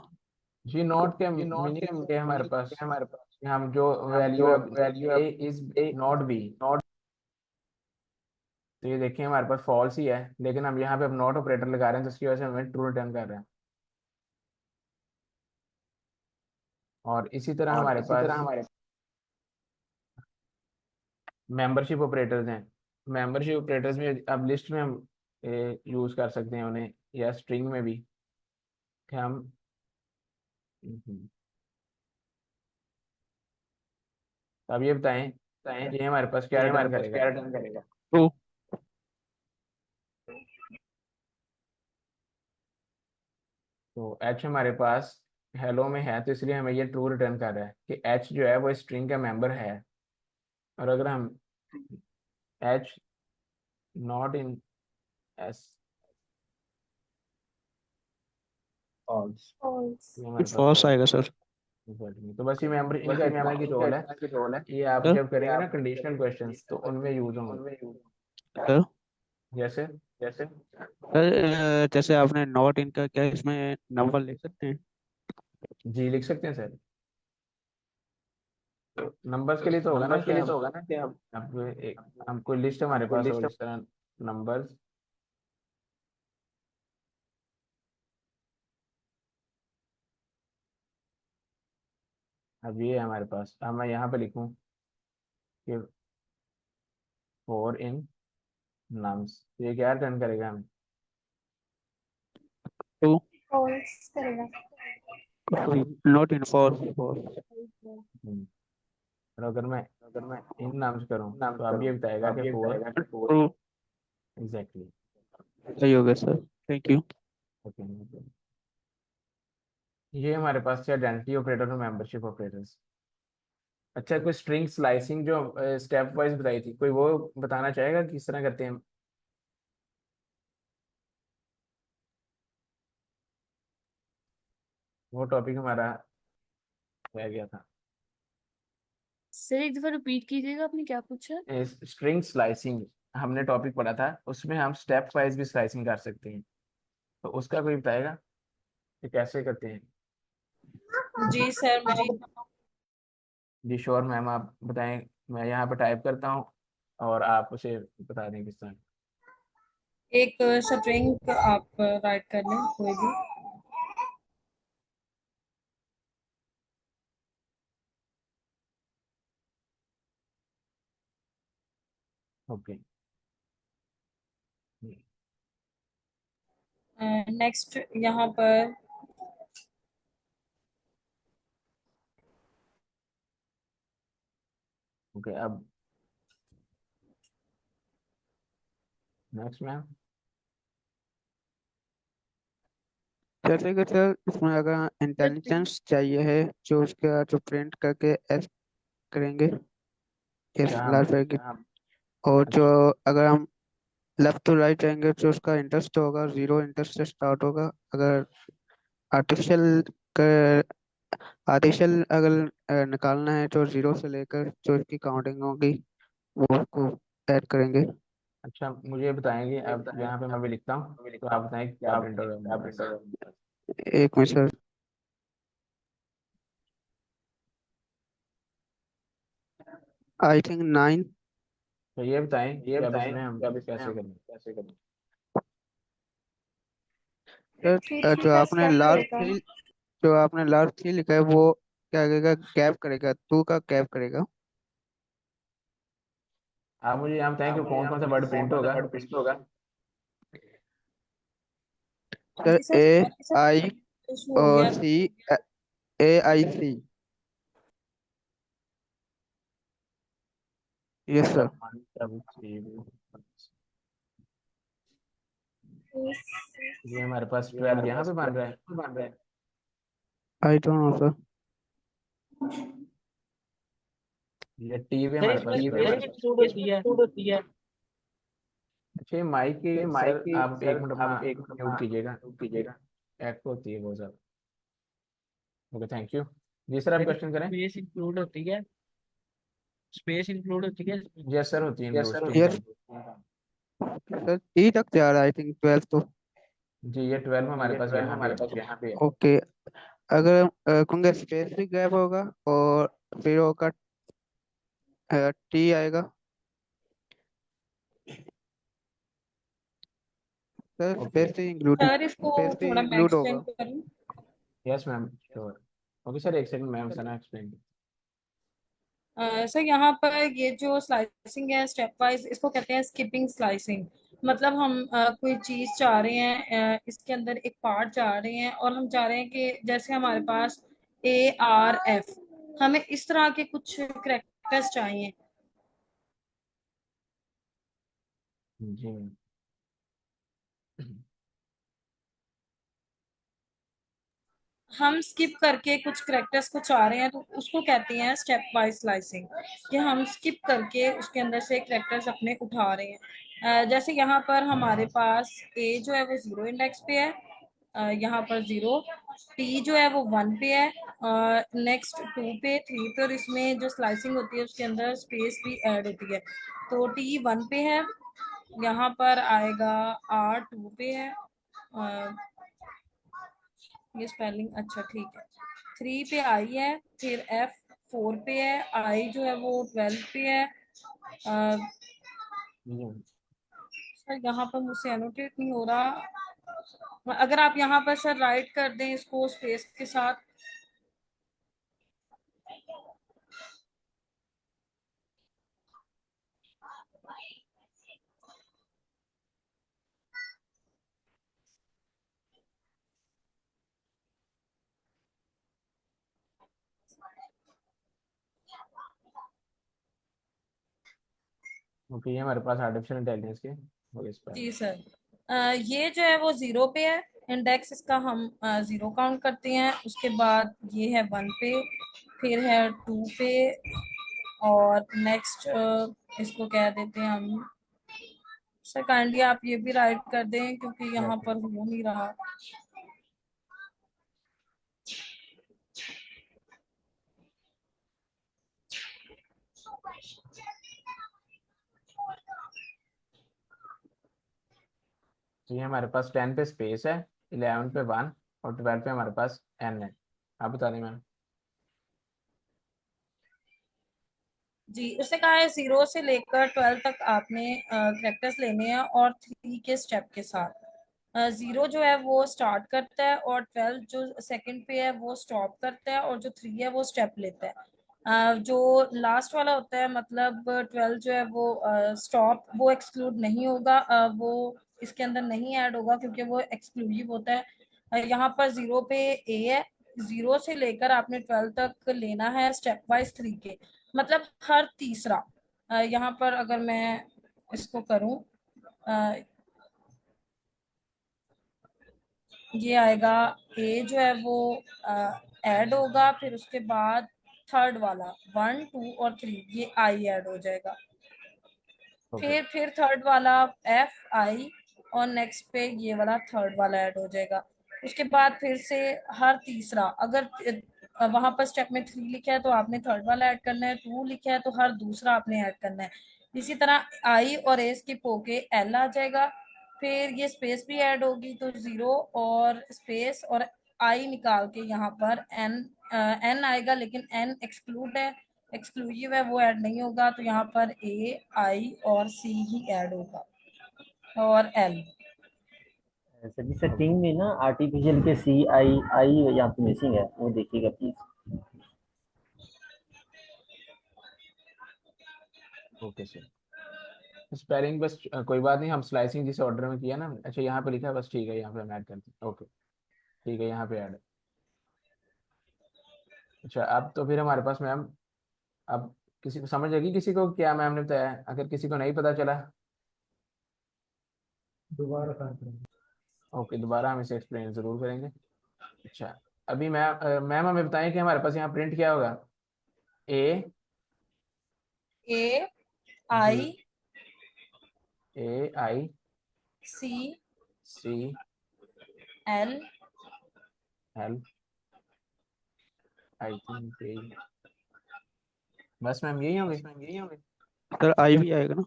जी, नॉट के मीनिंग के हमारे पास कि हम जो वैल्यू है ए इज नॉट बी, तो ये देखिए हमारे पास फॉल्स ही है, लेकिन हम यहाँ पे अब नॉट ऑपरेटर लगा रहे हैं, तो उसकी वजह से हमें ट्रू रिटर्न कर रहे हैं। और इसी तरह हमारे पास मेंबरशिप ऑपरेटर्स हैं। मेंबरशिप ऑपरेटर्स में अब लिस्ट में हम यूज कर सकते हैं उन्हें, या स्ट्रिंग में भी, कि हम अब ये बताएं कि हमारे पास क्या रिटर्न करेगा। ट्रू। तो एच हमारे पास हेलो में है, तो इसलिए हमें ये ट्रू रिटर्न कर रहा है कि एच जो है वो स्ट्रिंग का मेंबर है। और अगर हम H not in S, False. ये हमारे पास फॉल्स false आएगा सर। है। तो बस ये मेंबर इनका इतना की रोल है, ये आप सर जब करेंगे ना कंडीशनल क्वेश्चंस तो उनमें यूज होंगे। सर जैसे सर जैसे आपने नॉट इन का, क्या इसमें नंबर लिख सकते हैं? जी लिख सकते हैं सर। नंबर्स के लिए तो होगा ना कि हम अब एक हम कोई लिस्ट हमारे पास हो इस तरह नंबर्स। अब ये है हमारे पास, अब मैं यहाँ पे लिखूँ कि फोर इन नम्स, तो ये क्या रिटर्न करेगा हमें? ट्रू। फॉल्स करेगा। Not in false. हम्म, और अगर मैं इन नाम से करूँ तो अब ये बताएगा कि फोर ट्रू। एग्जैक्टली। सही हो गया सर, थैंक यू। ओके, ये हमारे पास थे आइडेंटिटी ऑपरेटर और मेंबरशिप ऑपरेटर्स। अच्छा, कोई स्ट्रिंग स्लाइसिंग जो स्टेप वाइज बताई थी, कोई वो बताना चाहेगा कि किस तरह करते हैं? वो टॉपिक हमारा रह गया था। सर एक दफा रिपीट कीजिएगा, आपने क्या पूछा? स्ट्रिंग स्लाइसिंग हमने टॉपिक पढ़ा था, उसमें हम स्टेप वाइज भी स्लाइसिंग कर सकते हैं, तो उसका कोई बताएगा कि कैसे करते हैं? जी सर, मुझे जी श्योर मैम, आप बताएं। मैं यहाँ पे टाइप करता हूँ और आप उसे बता दें किस तरह। एक स्ट्रिंग आप राइट कर लें कोई भी। ओके, नेक्स्ट यहाँ पर ओके, अब नेक्स्ट मैम। जैसे कि सर इसमें अगर इंटेलिजेंस चाहिए है, जो उसका जो प्रिंट करके एस करेंगे, एस अच्छा लार्ज हम ब्रैकेट। और जो अच्छा अगर हम लेफ्ट टू राइट जाएंगे तो उसका इंटरेस्ट होगा, जीरो इंटरेस्ट से स्टार्ट होगा। अगर आर्टिफिशियल आर्टिफिशियल अगर निकालना है तो जीरो से लेकर जो इसकी काउंटिंग होगी वो उसको ऐड करेंगे। अच्छा, मुझे बताएंगे अब यहाँ पे मैं भी लिखता हूँ, तो आप बताएं क्या प्रिंट होगा मेरे पास। एक में सर, आई थिंक 9। तो ये बताएं कि अब इसमें हम कैसे करें? सर थ्री थ्री जो का आपने स्टेप लास्ट होएगा। थ्री जो आपने लास्ट थ्री लिखा है वो क्या करेगा, गैप करेगा, टू का गैप करेगा। आप मुझे यहाँ बताएं कि कौन कौन सा वर्ड प्रिंट होगा इस। सर जी सर, ए सर आई इशू हो और गया। C, AIC। Yes sir. ये हमारे पास 12 यहाँ पे बन रहा है। I don't know sir. ये टी भी सर हमारे इसमें पास 12 स्पेस है। इंक्लूड होती है। अच्छा, ये माइक की सर आप एक मिनट अपना म्यूट कीजिएगा, एक्ट होती है बहुत ज़्यादा। Okay, thank you. जी सर, आप सर क्वेश्चन इसमें करें। स्पेस इंक्लूड होती है, स्पेस इंक्लूड होती है इसमें। यस सर, होती है include string yes time. Sir, E तक जा रहा है आई थिंक 12 तो। जी, ये 12 हमारे पास यहाँ पे है। ओके, अगर क्योंकि स्पेस भी गैप होगा और फिर होगा टी आएगा। सर ओके, सर इसको स्पेस भी थोड़ा मैं इंक्लूड एक्सप्लेन होगा। करूँ। Yes ma'am sure. Okay sir, एक सेकंड मैम सना एक्सप्लेन। सर यहाँ पर ये जो स्लाइसिंग है स्टेप वाइज, इसको कहते हैं स्किपिंग स्लाइसिंग। मतलब हम कोई चीज चाह रहे हैं, इसके अंदर एक पार्ट चाह रहे हैं और हम चाह रहे हैं कि जैसे हमारे पास ARF, हमें इस तरह के कुछ करेक्टर्स चाहिए। जी मैम। हम स्किप करके कुछ करेक्टर्स को चाह रहे हैं तो उसको कहते हैं स्टेप वाइज स्लाइसिंग, कि हम स्किप करके उसके अंदर से करेक्टर्स अपने उठा रहे हैं। जैसे यहाँ पर हमारे पास A जो है वो 0 इंडेक्स पे है, यहाँ पर 0। T जो है वो 1 पे है, नेक्स्ट 2 पे, 3 पे, और इसमें जो स्लाइसिंग होती है उसके अंदर स्पेस भी ऐड होती है। तो T 1 पे है, यहाँ पर आएगा R 2 पे है, ये स्पेलिंग अच्छा ठीक है। 3 पे I है, फिर F 4 पे है, I जो है वो 12 पे है। जी मैम। सर यहाँ पर मुझसे एनोटेट नहीं हो रहा, अगर आप यहाँ पर सर राइट कर दें इसको स्पेस के साथ। ओके, ये हमारे पास आर्टिफिशियल इंटेलिजेंस के हो गए स्पेलिंग। जी सर। ये जो है वो 0 पे है, इंडेक्स इसका हम 0 काउंट करते हैं। उसके बाद ये है 1 पे, फिर है 2 पे, और नेक्स्ट इसको कह देते हैं हम। सर काइंडली आप ये भी राइट कर दें क्योंकि यहाँ पर हो नहीं रहा। तो ये हमारे पास 10 पे स्पेस है, 11 पे 1 और 12 पे हमारे पास n है। आप बता दें मैम। जी, उसने कहा है 0 से लेकर 12 तक आपने करेक्टर्स लेने हैं और 3 के स्टेप के साथ। 0 जो है वो स्टार्ट करता है और 12 जो सेकंड पे है वो स्टॉप करता है और जो 3 है वो स्टेप लेता है। जो लास्ट वाला होता है मतलब 12 जो है वो स्टॉप, वो एक्सक्लूड नहीं होगा, वो इसके अंदर नहीं ऐड होगा क्योंकि वो एक्सक्लूसिव होता है। यहाँ पर 0 पे ए है, 0 से लेकर आपने 12 तक लेना है स्टेप वाइज 3 के, मतलब हर तीसरा। यहाँ पर अगर मैं इसको करूं, ये आएगा ए जो है वो ऐड होगा, फिर उसके बाद थर्ड वाला 1 2 और 3 ये आई ऐड हो जाएगा, ओके, फिर थर्ड वाला एफ आई, और नेक्स्ट पे ये वाला थर्ड वाला ऐड हो जाएगा। उसके बाद फिर से हर तीसरा, अगर वहां पर स्टेप में 3 लिखा है तो आपने थर्ड वाला ऐड करना है, 2 लिखा है तो हर दूसरा आपने ऐड करना है। इसी तरह आई और ए स्किप होके एल आ जाएगा, फिर ये स्पेस भी ऐड होगी तो 0 और स्पेस और आई निकाल के यहाँ पर एन एन आएगा, लेकिन एन एक्सक्लूड है, एक्सक्लूसिव है, वो ऐड नहीं होगा, तो यहाँ पर ए आई और सी ही ऐड होगा और एल। सर जी सेटिंग में ना आर्टिफिशियल के सी आई आई यहाँ पे मिसिंग है, वो देखिएगा प्लीज। Okay sir. स्पेलिंग बस कोई बात नहीं, हम स्लाइसिंग जिस ऑर्डर में किया ना, अच्छा यहाँ पे लिखा है बस, ठीक है, यहाँ पे हम ऐड करते हैं। ओके, ठीक है, यहाँ पे ऐड। अच्छा, अब तो फिर हमारे पास मैम, अब किसी को समझ लगी, किसी को क्या मैम ने बताया? अगर किसी को नहीं पता चला, दोबारा करें। ओके, दोबारा हम इसे एक्सप्लेन जरूर करेंगे। अच्छा, अभी मैम मैम हमें बताएं कि हमारे पास यहाँ प्रिंट क्या होगा। A A G, I A I C C L L I think A, बस मैम यही होंगे। सर आई भी आएगा ना?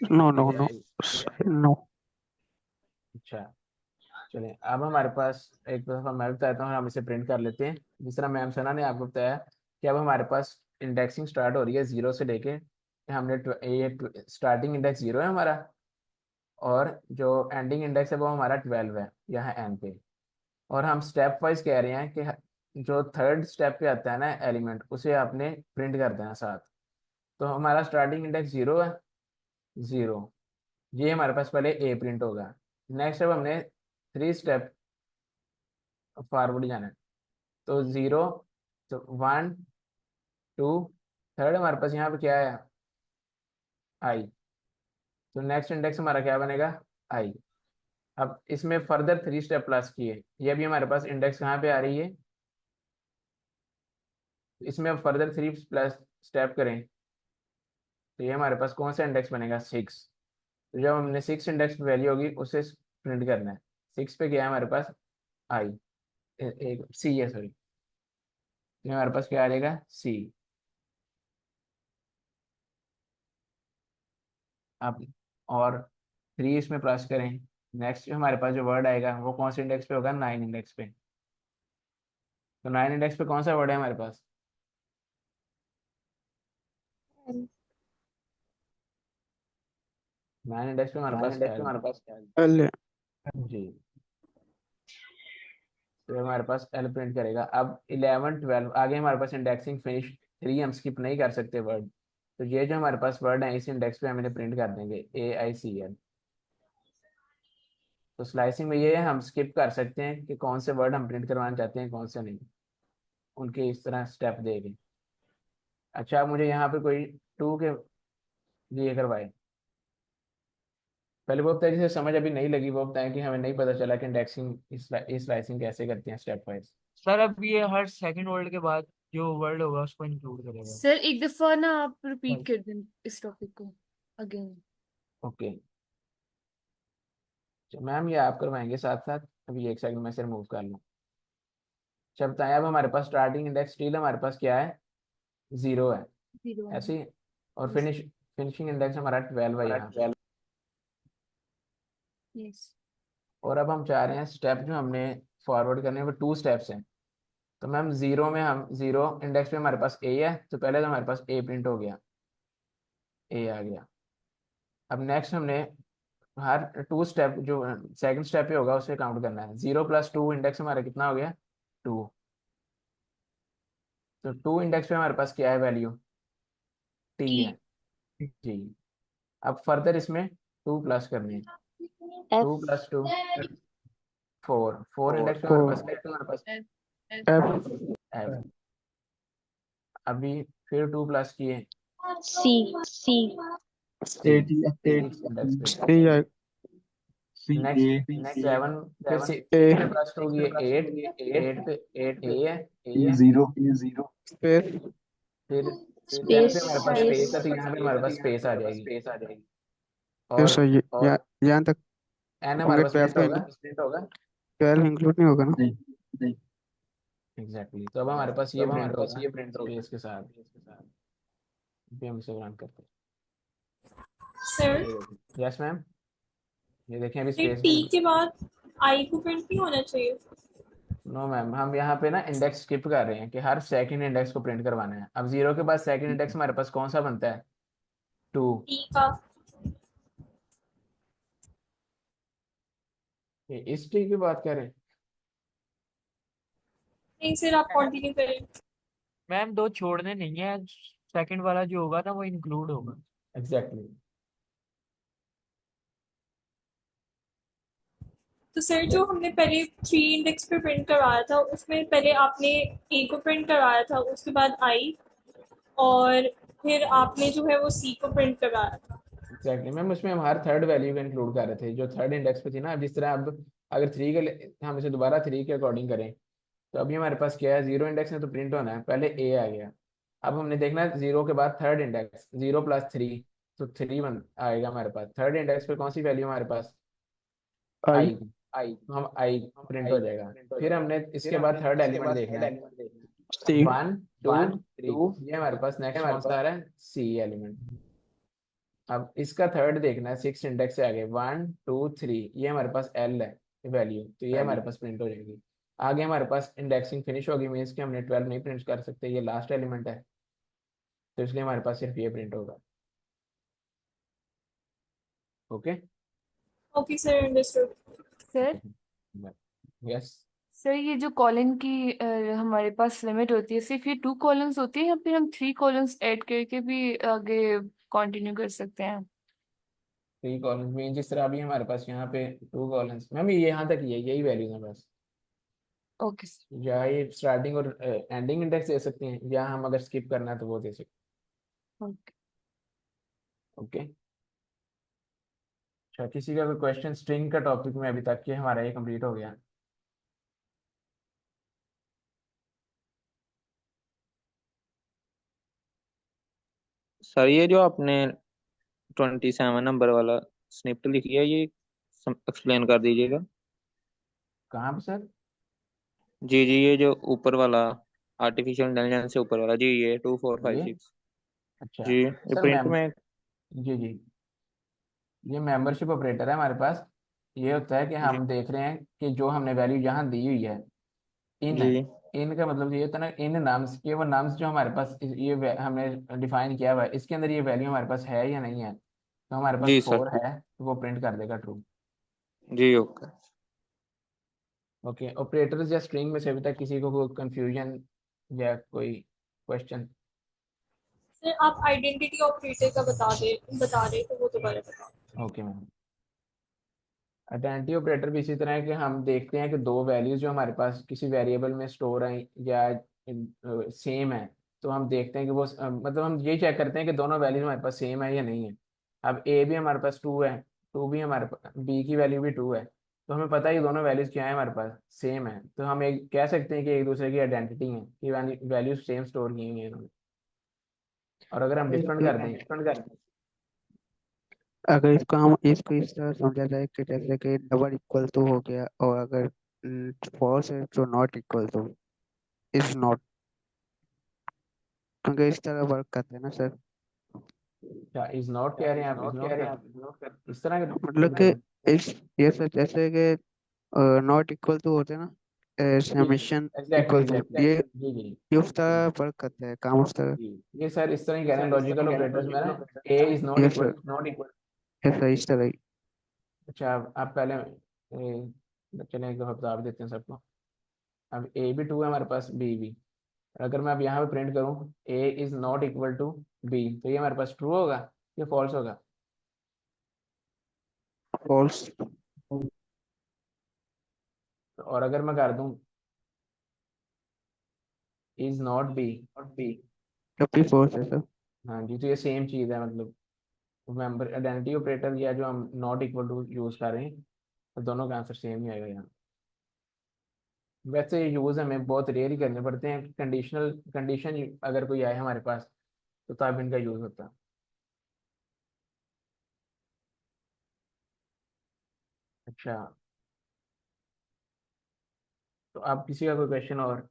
No no no I, no. अच्छा, चलिए अब हमारे पास एक दफ़ा मैं बताता हूँ, हम इसे प्रिंट कर लेते हैं। जिस तरह मैम सना ने आपको बताया कि अब हमारे पास इंडेक्सिंग स्टार्ट हो रही है 0 से लेके, हमने ये स्टार्टिंग इंडेक्स 0 है हमारा, और जो एंडिंग इंडेक्स है वो हमारा 12 है यहाँ एन पे। और हम स्टेप वाइज कह रहे हैं कि जो थर्ड स्टेप पे आता है ना एलिमेंट, उसे आपने प्रिंट कर देना साथ। तो हमारा स्टार्टिंग इंडेक्स 0 है, 0, ये हमारे पास पहले ए प्रिंट होगा। नेक्स्ट अब हमने 3 स्टेप फॉरवर्ड जाना है, तो 0, तो 1 2, थर्ड हमारे पास यहाँ पे क्या है, आई, तो नेक्स्ट इंडेक्स हमारा क्या बनेगा, आई। अब इसमें फर्दर 3 स्टेप प्लस किए, ये भी हमारे पास इंडेक्स कहाँ पे आ रही है, इसमें अब फर्दर 3 प्लस स्टेप करें तो ये हमारे पास कौन सा इंडेक्स बनेगा, 6। तो जब हमने 6 इंडेक्स पे वैल्यू होगी उसे प्रिंट करना है। 6 पे क्या है हमारे पास, आई, एक सी है सॉरी, ये हमारे पास क्या आ जाएगा, सी। अब और 3 इसमें प्लस करें, नेक्स्ट हमारे पास जो वर्ड आएगा वो कौन से इंडेक्स पे होगा, 9 इंडेक्स पे। तो 9 इंडेक्स पे कौन सा वर्ड है हमारे पास, 9 इंडेक्स पे हमारे पास एल एल है। जी। तो हमारे पास एल प्रिंट करेगा। अब 11 12 आगे हमारे पास इंडेक्सिंग फिनिश, 3 हम स्किप नहीं कर सकते वर्ड, तो ये जो हमारे पास वर्ड है इस इंडेक्स पे हम इन्हें प्रिंट कर देंगे, AICL। तो स्लाइसिंग में ये है, हम स्किप कर सकते हैं कि कौन से वर्ड हम प्रिंट करवाना चाहते हैं कौन से नहीं, उनके इस तरह स्टेप देंगे। अच्छा, अब मुझे यहाँ पे कोई 2 के जी ये करवाए। पहले वो बताइए, जिसे समझ अभी नहीं लगी वो बताएं कि हमें नहीं पता चला कि इंडेक्सिंग स्लाइसिंग कैसे करते हैं स्टेप वाइज। सर अब ये हर सेकंड वर्ड के बाद जो वर्ड होगा उसको इंक्लूड करेगा। सर एक दफा ना आप रिपीट कर दें इस टॉपिक को अगेन। ओके मैम, ये आप करवाएंगे साथ साथ। अभी एक सेकंड में से रिमूव कर लूँ। अच्छा बताएं, अब हमारे पास स्टार्टिंग इंडेक्स स्टिल हमारे पास क्या है, 0 है, 0 ऐसे ही। और यस फिनिशिंग इंडेक्स हमारा 12 है यहाँ पे। यस और अब हम चाह रहे हैं स्टेप जो हमने फॉरवर्ड करने हैं वो 2 स्टेप्स हैं। तो मैम 0 में हम 0 इंडेक्स पे हमारे पास ए है, तो पहले तो हमारे पास ए प्रिंट हो गया, ए आ गया। अब नेक्स्ट हमने हर 2 स्टेप जो सेकंड स्टेप पे होगा उसे काउंट करना है। 0 + 2 इंडेक्स हमारा कितना हो गया, 2। तो 2 इंडेक्स पे हमारे पास क्या है वैल्यू, टी टी है। जी अब फर्दर इसमें 2 प्लस करने हैं। 2 + 2 4 इंडेक्स पे हमारे पास क्या है, हमारे पास एफ एफ। अभी फिर 2 प्लस किए सी सी सी, 6 इंडेक्स पे। सी आई नेक्स्ट 7, फिर ए 6 पे +2 किए 8, 8 पे ए है। स्पेस फिर 10 स्पेस पे हमारे पास स्पेस है, तो यहाँ पे हमारे पास स्पेस आ जाएगी। ये और सही है। यहाँ तक एन हमारे होंगे पास 12 प्रिंट होगा। 12 इंक्लूड नहीं होगा ना? एग्जैक्टली तो अब हमारे पास ये प्रिंट होगा स्पेस के साथ। भी हम इसे रन करते सर हैं। यस मैम, ये देखें अभी ये स्पेस टी भी। के बाद आई को प्रिंट नहीं होना चाहिए। नो मैम, हम यहाँ पे ना इंडेक्स स्किप कर रहे हैं कि हर सेकंड इंडेक्स को प्रिंट करवाना है। अब 0 के बाद सेकंड इंडेक्स हमारे पास कौन सा बनता है, 2। टी का ये इस टी की बात करें। नहीं सर, आप कंटिन्यू करें। मैम दो छोड़ने नहीं है, सेकंड वाला जो होगा ना वो इंक्लूड होगा। एग्जैक्टली तो सर जो हमने पहले 3 इंडेक्स पे प्रिंट करवाया था उसमें पहले आपने ए को प्रिंट करवाया था, उसके बाद आई, और फिर आपने जो है वो सी को प्रिंट करवाया था। एग्जैक्टली मैम, उसमें हम हर थर्ड वैल्यू को इंक्लूड कर रहे थे जो थर्ड इंडेक्स पे थी ना। जिस तरह अब अगर 3 के हम इसे दोबारा 3 के अकॉर्डिंग करें, तो अभी हमारे पास क्या है, 0 इंडेक्स में तो प्रिंट होना है, पहले ए आ गया। अब हमने देखना है 0 के बाद थर्ड इंडेक्स, 0 + 3, तो 3 आएगा हमारे पास। थर्ड इंडेक्स पे कौन सी वैल्यू हमारे पास, आई आई। तो हम आई प्रिंट हो जाएगा। फिर हमने इसके बाद थर्ड एलिमेंट देखना है, सी 1 2 3, ये हमारे पास नेक्स्ट कौन सा आ रहा है, सी एलिमेंट। अब इसका थर्ड देखना है, 6 इंडेक्स से आगे, 1 2 3, ये हमारे पास एल है वैल्यू, तो ये हमारे पास प्रिंट हो जाएगी। आगे हमारे पास इंडेक्सिंग फिनिश होगी, मीन्स कि हमने 12 नहीं प्रिंट कर सकते, ये लास्ट एलिमेंट है, तो इसलिए हमारे पास सिर्फ ये प्रिंट होगा। Okay okay sir, understood. Sir yes. Sir ये जो कॉलन की हमारे पास लिमिट होती है, सिर्फ ये 2 कॉलम्स होती है या फिर हम 3 कॉलम्स ऐड करके भी आगे कंटिन्यू कर सकते हैं? 3 कॉलम्स में जिस तरह अभी हमारे पास यहाँ पे 2 कॉलम्स, मैम ये यहाँ तक ही है, यही वैल्यूज है बस। Okay sir. या ये स्टार्टिंग और एंडिंग इंडेक्स दे सकते हैं, या हम अगर स्किप करना है तो वो दे सकते ओके हैं। ओके अच्छा, किसी का कोई क्वेश्चन स्ट्रिंग का टॉपिक में अभी तक कि हमारा ये कंप्लीट हो गया। सर ये जो आपने 27 नंबर वाला स्निप्ट लिखी है, ये एक्सप्लेन कर दीजिएगा। कहाँ पे सर? जी जी, ये जो ऊपर वाला आर्टिफिशियल इंटेलिजेंस से ऊपर वाला जी, ये 2 4 5 ये 6। अच्छा जी ये सर प्रिंट मैम, में। जी जी, ये मेंबरशिप ऑपरेटर है हमारे पास। ये होता है कि जी हम देख रहे हैं कि जो हमने वैल्यू यहाँ दी हुई है, इन जी इन का मतलब ये होता है ना, इन नाम्स के वो नाम्स जो हमारे पास हमने डिफाइन किया हुआ है, इसके अंदर ये वैल्यू हमारे पास है या नहीं है। तो हमारे पास जी सर। 4 है, तो वो प्रिंट कर देगा ट्रू। जी ओके। ओके, ऑपरेटर्स या स्ट्रिंग में से अभी तक किसी को कोई कंफ्यूजन या कोई क्वेश्चन? सर आप आइडेंटिटी ऑपरेटर का बता रहे तो वो दोबारा बता। ओके मैम, आइडेंटिटी ऑपरेटर भी इसी तरह है कि हम देखते हैं कि 2 वैल्यूज जो हमारे पास किसी वेरिएबल में स्टोर हैं या सेम है, तो हम देखते हैं कि वो मतलब हम ये चेक करते हैं कि दोनों वैल्यूज हमारे पास सेम है या नहीं है। अब ए भी हमारे पास 2 है, 2 भी हमारे पास, बी की वैल्यू भी 2 है, तो हमें पता है कि दोनों वैल्यूज क्या है हमारे पास, सेम है। तो हम एक कह सकते हैं कि एक दूसरे की आइडेंटिटी है कि वैल्यूज सेम स्टोर की हुई है इन्होंने। और अगर हम डिफरेंट कर दें, अगर इसको इस तरह समझा जाए कि जैसे कि डबल इक्वल टू हो गया, और अगर फॉल्स है तो not equal to, is not, क्योंकि इस तरह वर्क करते हैं ना सर। क्या इज नॉट कह रहे हैं आप, इज नॉट कर इस तरह मतलब कि इस ये सर जैसे कि नॉट इक्वल टू होते हैं ना, summation exactly equal to, exactly ये जी जी ये उस तरह वर्क करते हैं, काम उस तरह। जी। ये सर इस तरह ही कह रहे हैं लॉजिकल ऑपरेटर्स में ना, ए इज नॉट ये इक्वल सर, नॉट इक्वल। ये सर इस तरह ही। अच्छा आप पहले चलें एक दफा बता देते हैं सबको। अब ए भी 2 है हमारे पास, बी भी। अगर मैं अब यहाँ पे प्रिंट करूँ A is not equal to B, तो ये हमारे पास ट्रू होगा या फॉल्स होगा? फॉल्स। और अगर मैं कर दूँ इज नॉट बी, तब भी फॉल्स है सर। हाँ जी, तो ये सेम चीज़ है मतलब मेंबर आइडेंटिटी ऑपरेटर या जो हम नॉट इक्वल टू यूज़ कर रहे हैं, तो दोनों का आंसर सेम ही आएगा यहाँ। वैसे ये यूज़ हमें बहुत रेयर ही करने पड़ते हैं, कंडीशनल कंडीशन अगर कोई आए हमारे पास तो तब इनका यूज़ होता है। अच्छा, तो आप किसी का कोई क्वेश्चन और?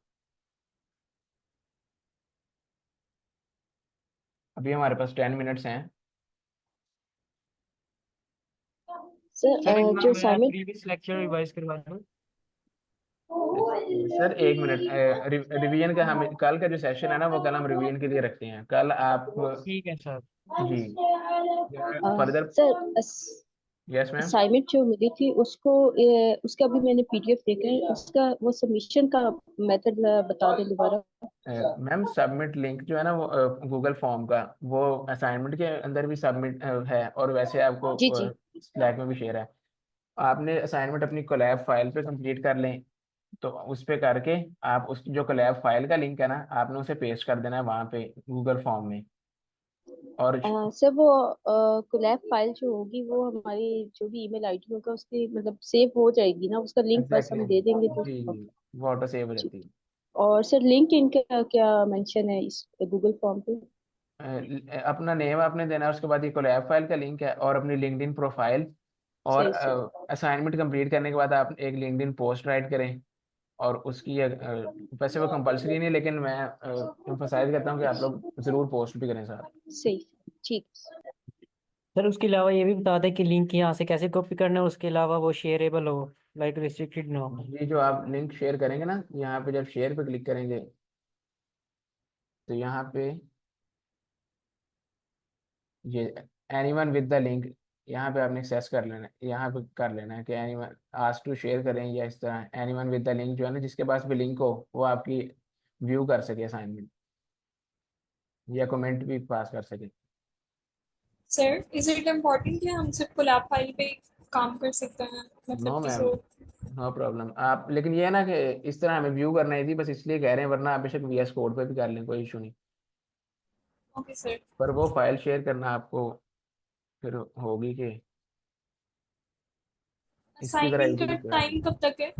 अभी हमारे पास 10 मिनट्स हैं। सर सर एक बार जो मैं असाइनमेंट प्रीवियस लेक्चर रिवाइज करवा दूँ। सर एक मिनट, रिवीजन का हम कल का जो सेशन है ना वो कल हम रिवीजन के लिए रखते हैं। कल आप ठीक है सर। जी further. Sir yes ma'am. Assignment जो मिली थी उसको उसका भी मैंने पीडीएफ देखा है, उसका वो सबमिशन का मेथड बता दें दोबारा। मैम सबमिट लिंक जो है ना वो गूगल फॉर्म का, वो असाइनमेंट के अंदर भी सबमिट है और वैसे आपको जी जी। स्लैक में भी शेयर है। आपने असाइनमेंट अपनी कोलैब फाइल पे कंप्लीट कर लें, तो उस पे करके आप उस जो कोलैब फाइल का लिंक है ना आपने उसे पेस्ट कर देना है वहाँ पे गूगल फॉर्म में। और सर वो कोलैब फाइल जो होगी वो हमारी जो भी ईमेल आईडी होगा उसकी मतलब सेव हो जाएगी ना, उसका लिंक बस एग्जैक्टली हम दे देंगे तो। जी जी, वो ऑटो सेव हो जी। जाती है। और सर लिंक इनका क्या मेंशन है इस गूगल फॉर्म पे? अपना नेम आपने देना है, उसके बाद ये कोलैब फाइल का लिंक है और अपनी लिंक्डइन प्रोफाइल। और सही सही। असाइनमेंट कंप्लीट करने के बाद आप एक लिंक्डइन पोस्ट राइट करें। और उसकी वैसे वो कंपलसरी नहीं है, लेकिन मैं एम्फोसाइज करता हूँ कि आप लोग ज़रूर पोस्ट भी करें साथ। सही। ठीक। सर उसके अलावा ये भी बता दें कि लिंक यहाँ से कैसे कॉपी करना है, उसके अलावा वो शेयरेबल हो, लाइक रिस्ट्रिक्टेड ना हो। ये जो आप लिंक शेयर करेंगे ना, यहाँ पे जब शेयर पे क्लिक करेंगे तो यहाँ पे ये एनीवन विद द लिंक, यहाँ पे आपने एक्सेस कर लेना है, यहाँ पे कर लेना है कि एनीवन आस्क टू शेयर करें, या इस तरह एनीवन विद द लिंक जो है ना जिसके पास भी लिंक हो वो आपकी व्यू कर सके असाइनमेंट, या कमेंट भी पास कर सके। सर इज इट इम्पोर्टेंट कि हम सिर्फ कोलैब फाइल पे काम कर सकते हैं, नो मतलब किसी मैम, और? No problem. आप लेकिन ये है ना कि इस तरह हमें व्यू करना है थी, बस इसलिए कह रहे हैं, वरना आप बेशक वीएस कोड पे भी कर लें, कोई इशू नहीं। Okay sir. पर वो फाइल शेयर करना आपको फिर होगी कि इसकी तरह असाइनमेंट एक का ही टाइम कब तक है?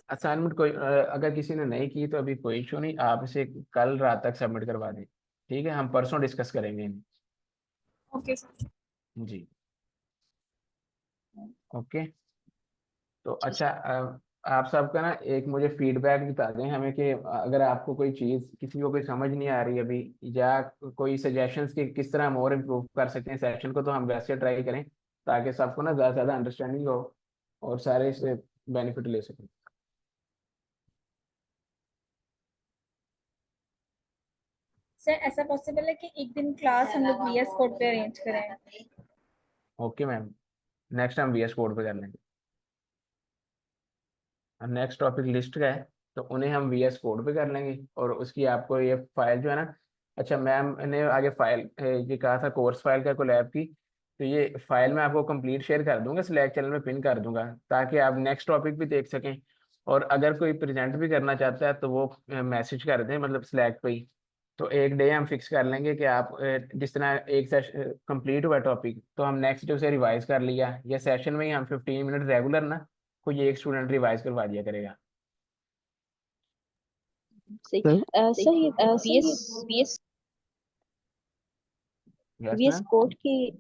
असाइनमेंट कोई अगर किसी ने नहीं की तो अभी कोई इशू नहीं, आप इसे कल रात तक सबमिट करवा दें। ठीक है, हम परसों डिस्कस करेंगे। Okay sir. जी ओके। तो जी अच्छा आप सबका ना एक मुझे फीडबैक बता दें हमें कि अगर आपको कोई चीज़ किसी को कोई समझ नहीं आ रही अभी, या कोई सजेशंस कि किस तरह हम और इम्प्रूव कर सकते हैं सेशन को, तो हम वैसे ट्राई करें ताकि सबको ना ज़्यादा से ज़्यादा अंडरस्टैंडिंग हो और सारे इससे बेनिफिट ले सकें। सर ऐसा पॉसिबल है कि एक दिन क्लास हम लोग वीएस कोड पे अरेंज करें? ओके मैम, नेक्स्ट हम वीएस कोड पे कर लेंगे। नेक्स्ट टॉपिक लिस्ट का है, तो उन्हें हम वीएस कोड पे कर लेंगे और उसकी आपको ये फाइल जो है ना, अच्छा मैम ने आगे फाइल ये कहा था कोर्स फाइल का कोलैब की, तो ये फाइल मैं आपको कंप्लीट शेयर कर दूंगा, स्लैक चैनल में पिन कर दूंगा ताकि आप नेक्स्ट टॉपिक भी देख सकें। और अगर कोई प्रेजेंट भी करना चाहता है तो वो मैसेज कर दें, मतलब स्लैक पे ही, तो एक डे हम फिक्स कर लेंगे कि आप जिस तरह एक सेशन कंप्लीट हुआ टॉपिक तो हम नेक्स्ट डे उसे रिवाइज कर लिया, या सेशन में ही हम 15 मिनट रेगुलर ना कोई एक स्टूडेंट रिवाइज करवा दिया करेगा। सही सर सर ये BS yes BS ma'am. Code की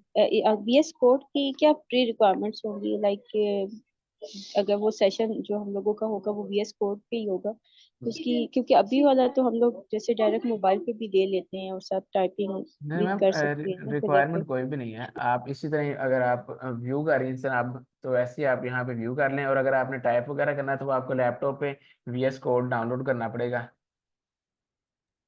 बीएस कोड की क्या प्री रिक्वायरमेंट्स होंगी, लाइक अगर वो सेशन जो हम लोगों का होगा वो बीएस कोड पे ही होगा तो उसकी, क्योंकि अभी वाला तो हम लोग जैसे डायरेक्ट मोबाइल पे भी दे लेते हैं और साथ टाइपिंग नहीं भी मैम, कर सकते हैं ना फिर जाके। रिक्वायरमेंट कोई भी नहीं है। आप इसी तरह ही अगर आप व्यू कर रही हैं सर आप, तो ऐसे ही आप यहाँ पे व्यू कर लें, और अगर आपने टाइप वगैरह करना है तो वो आपको लैपटॉप पे वीएस कोड डाउनलोड करना पड़ेगा।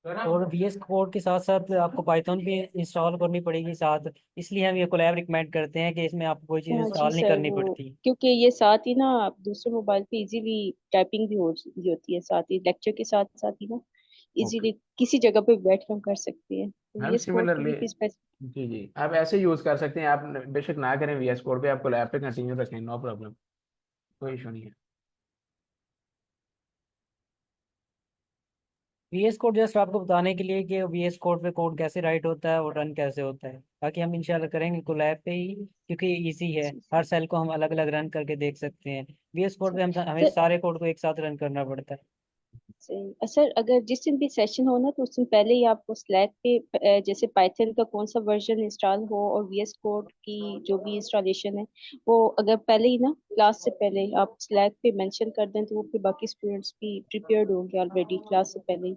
और VS कोड के साथ साथ आपको पाइथन भी इंस्टॉल करनी पड़ेगी साथ, इसलिए हम ये कोलैब रिकमेंड करते हैं कि इसमें आपको कोई चीज़ हाँ जी इंस्टॉल नहीं सर, करनी वो पड़ती। क्योंकि ये साथ ही ना आप दूसरे मोबाइल पे इजीली टाइपिंग भी हो रही होती है, साथ ही लेक्चर के साथ साथ ही ना ओके इजीली किसी जगह पे बैठ के हम कर सकते हैं, तो मैम, वीएस कोड की सिमिलरली भी किस। जी जी आप ऐसे यूज़ कर सकते हैं। आप बेशक ना करें वीएस कोड पे, आपको लैब पे कंटिन्यू रखें, नो प्रॉब्लम, कोई इशू नहीं है। VS कोड जस्ट आपको बताने के लिए कि VS कोड पे कोड कैसे राइट होता है और रन कैसे होता है, बाकी हम इंशाल्लाह करेंगे कोलैब पे ही, क्योंकि इजी है, हर सेल को हम अलग अलग रन करके देख सकते हैं। VS कोड पे हम हमें सर सारे कोड को एक साथ रन करना पड़ता है। सही सर, अगर जिस दिन भी सेशन हो ना तो उस दिन पहले ही आपको स्लैक पे जैसे पाइथन का कौन सा वर्जन इंस्टॉल हो और वीएस कोड की जो भी इंस्टॉलेशन है वो अगर पहले ही ना क्लास से पहले ही आप स्लैक पे मेंशन कर दें तो वो फिर बाकी स्टूडेंट्स भी प्रिपेयर्ड होंगे ऑलरेडी क्लास से पहले ही।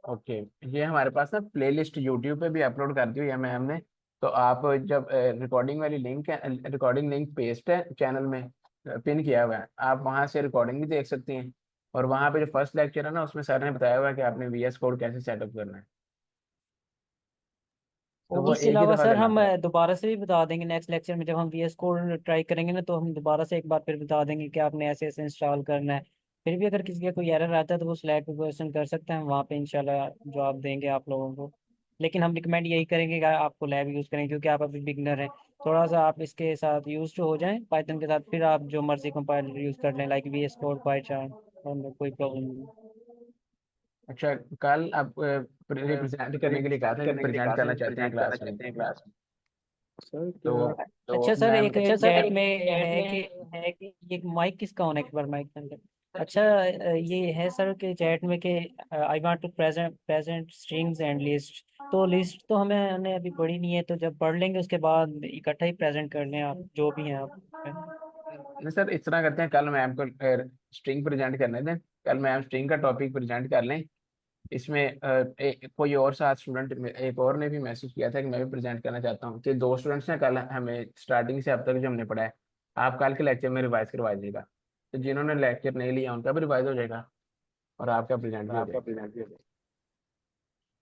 ओके, ये हमारे पास ना प्लेलिस्ट यूट्यूब पे भी अपलोड कर दी हुई है मैम ने। तो आप जब रिकॉर्डिंग वाली लिंक है, रिकॉर्डिंग लिंक पेस्ट है चैनल में, पिन किया हुआ है, आप वहाँ से रिकॉर्डिंग भी देख सकती हैं। और वहाँ पे जो फर्स्ट लेक्चर है ना उसमें सर ने बताया हुआ है कि आपने वीएस कोड कैसे सेटअप करना है। तो और वो इसके एक ही अलावा दफ़ा सर करना हम पड़ेगा। दोबारा से भी बता देंगे नेक्स्ट लेक्चर में, जब हम VS कोड ट्राई करेंगे ना तो हम दोबारा से एक बार फिर बता देंगे कि आपने ऐसे ऐसे इंस्टॉल करना है। फिर भी अगर किसी का कोई एरर आता है तो वो स्लैक पे क्वेश्चन कर सकते हैं, हम वहाँ पे इंशाल्लाह जवाब देंगे आप लोगों को। लेकिन हम रिकमेंड यही करेंगे कि आपको लैब यूज़ करें, क्योंकि आप अभी बिगनर हैं। थोड़ा सा आप इसके साथ यूज हो जाएं पाइथन के साथ, फिर आप जो मर्जी कंपाइलर यूज़ कर लें, लाइक VS कोड, पाइथन, और कोई प्रॉब्लम नहीं। अच्छा, कल आप रिप्रेजेंट करने के लिए कहा था कि प्रेजेंट करना चाहते हैं क्लास में, सर तो क्या अच्छा सर, मैम एक चैट में है कि ये माइक किसका ऑन है, एक बार माइक अंदर। अच्छा, ये है सर के चैट में कि I want to present present strings and list. तो लिस्ट तो हमने अभी पढ़ी नहीं है, तो जब पढ़ लेंगे उसके बाद इकट्ठा ही प्रेजेंट कर लें आप जो भी हैं आप। नहीं सर, इस तरह करते हैं, कल मैम को स्ट्रिंग प्रेजेंट करने दें। कल मैम स्ट्रिंग का टॉपिक प्रेजेंट कर लें। इसमें कोई और साथ स्टूडेंट, एक और ने भी मैसेज किया था कि मैं भी प्रेजेंट करना चाहता हूँ, कि दो स्टूडेंट्स ने कल हमें स्टार्टिंग से अब तक जो हमने पढ़ा है आप कल के लेक्चर में रिवाइज करवा दीजिएगा। तो जिन्होंने लेक्चर नहीं लिया उनका भी रिवाइज हो जाएगा और आपका प्रेजेंट भी हो जाएगा।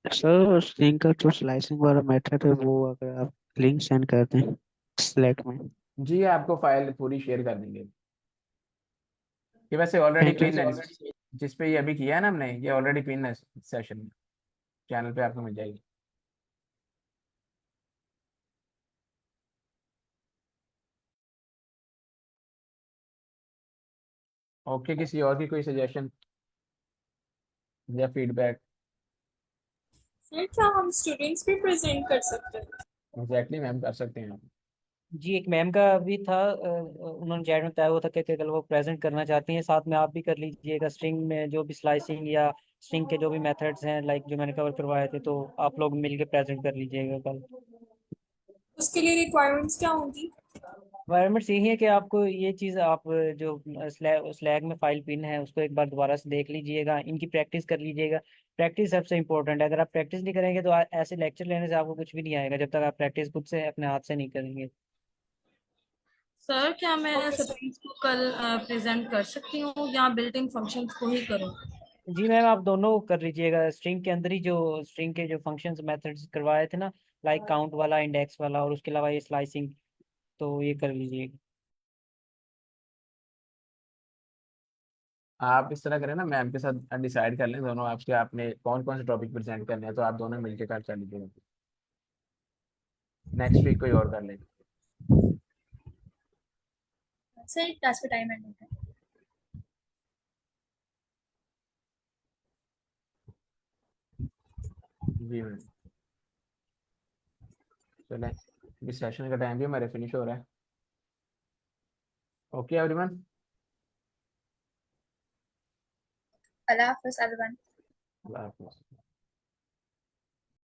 सर स्ट्रिंग का जो स्लाइसिंग वाला मेथड है वो अगर आप लिंक सेंड कर दें स्लैक में। जी आपको फाइल पूरी शेयर कर देंगे। ये वैसे ऑलरेडी थैंक यू। पिन है, जिस पे ये अभी किया है ना हमने, ये ऑलरेडी पिन है सेशन में, चैनल पे आपको मिल जाएगी। ओके, किसी और की कोई सजेशन या फीडबैक? सर क्या हम स्टूडेंट्स भी प्रेजेंट कर सकते हैं? एग्जैक्टली मैम, कर सकते हैं आप। जी, एक मैम का भी था, उन्होंने चैट में बताया हुआ था कि कल वो प्रेजेंट करना चाहती हैं, साथ में आप भी कर लीजिएगा स्ट्रिंग में जो भी स्लाइसिंग या स्ट्रिंग के जो भी मेथड्स हैं, लाइक जो मैंने कवर करवाए थे, तो आप लोग मिलके प्रेजेंट कर लीजिएगा कल। उसके लिए रिक्वायरमेंट्स क्या होंगी? रिक्वायरमेंट्स यही है कि आपको ये चीज़ आप जो स्लैग में फाइल पिन है उसको एक बार दोबारा से देख लीजिएगा, इनकी प्रैक्टिस कर लीजिएगा। प्रैक्टिस सबसे इंपॉर्टेंट है, अगर आप प्रैक्टिस नहीं करेंगे तो ऐसे लेक्चर लेने से आपको कुछ भी नहीं आएगा जब तक आप प्रैक्टिस खुद से अपने हाथ से नहीं करेंगे। सर क्या मैं स्टूडेंट्स को कल प्रेजेंट कर सकती हूँ या बिल्ट इन फंक्शंस को ही करूँ? जी मैम, आप दोनों कर लीजिएगा, स्ट्रिंग के अंदर ही जो स्ट्रिंग के जो फंक्शंस मेथड्स करवाए थे ना, लाइक काउंट वाला, इंडेक्स वाला, और उसके अलावा ये स्लाइसिंग, तो ये कर लीजिएगा। आप इस तरह करें ना, मैम के साथ डिसाइड कर लें दोनों आपके, आपने कौन कौन से टॉपिक प्रेजेंट करने हैं, तो आप दोनों मिलकर कर लीजिएगा। नेक्स्ट वीक कोई और कर लेंगे। सर क्लास का टाइम एंड होता है। जी मैम। चलें, इस सेशन का टाइम भी हमारे फिनिश हो रहा है। Okay everyone. अल्लाह हाफिज़ एवरीवन। अल्लाह हाफिज़।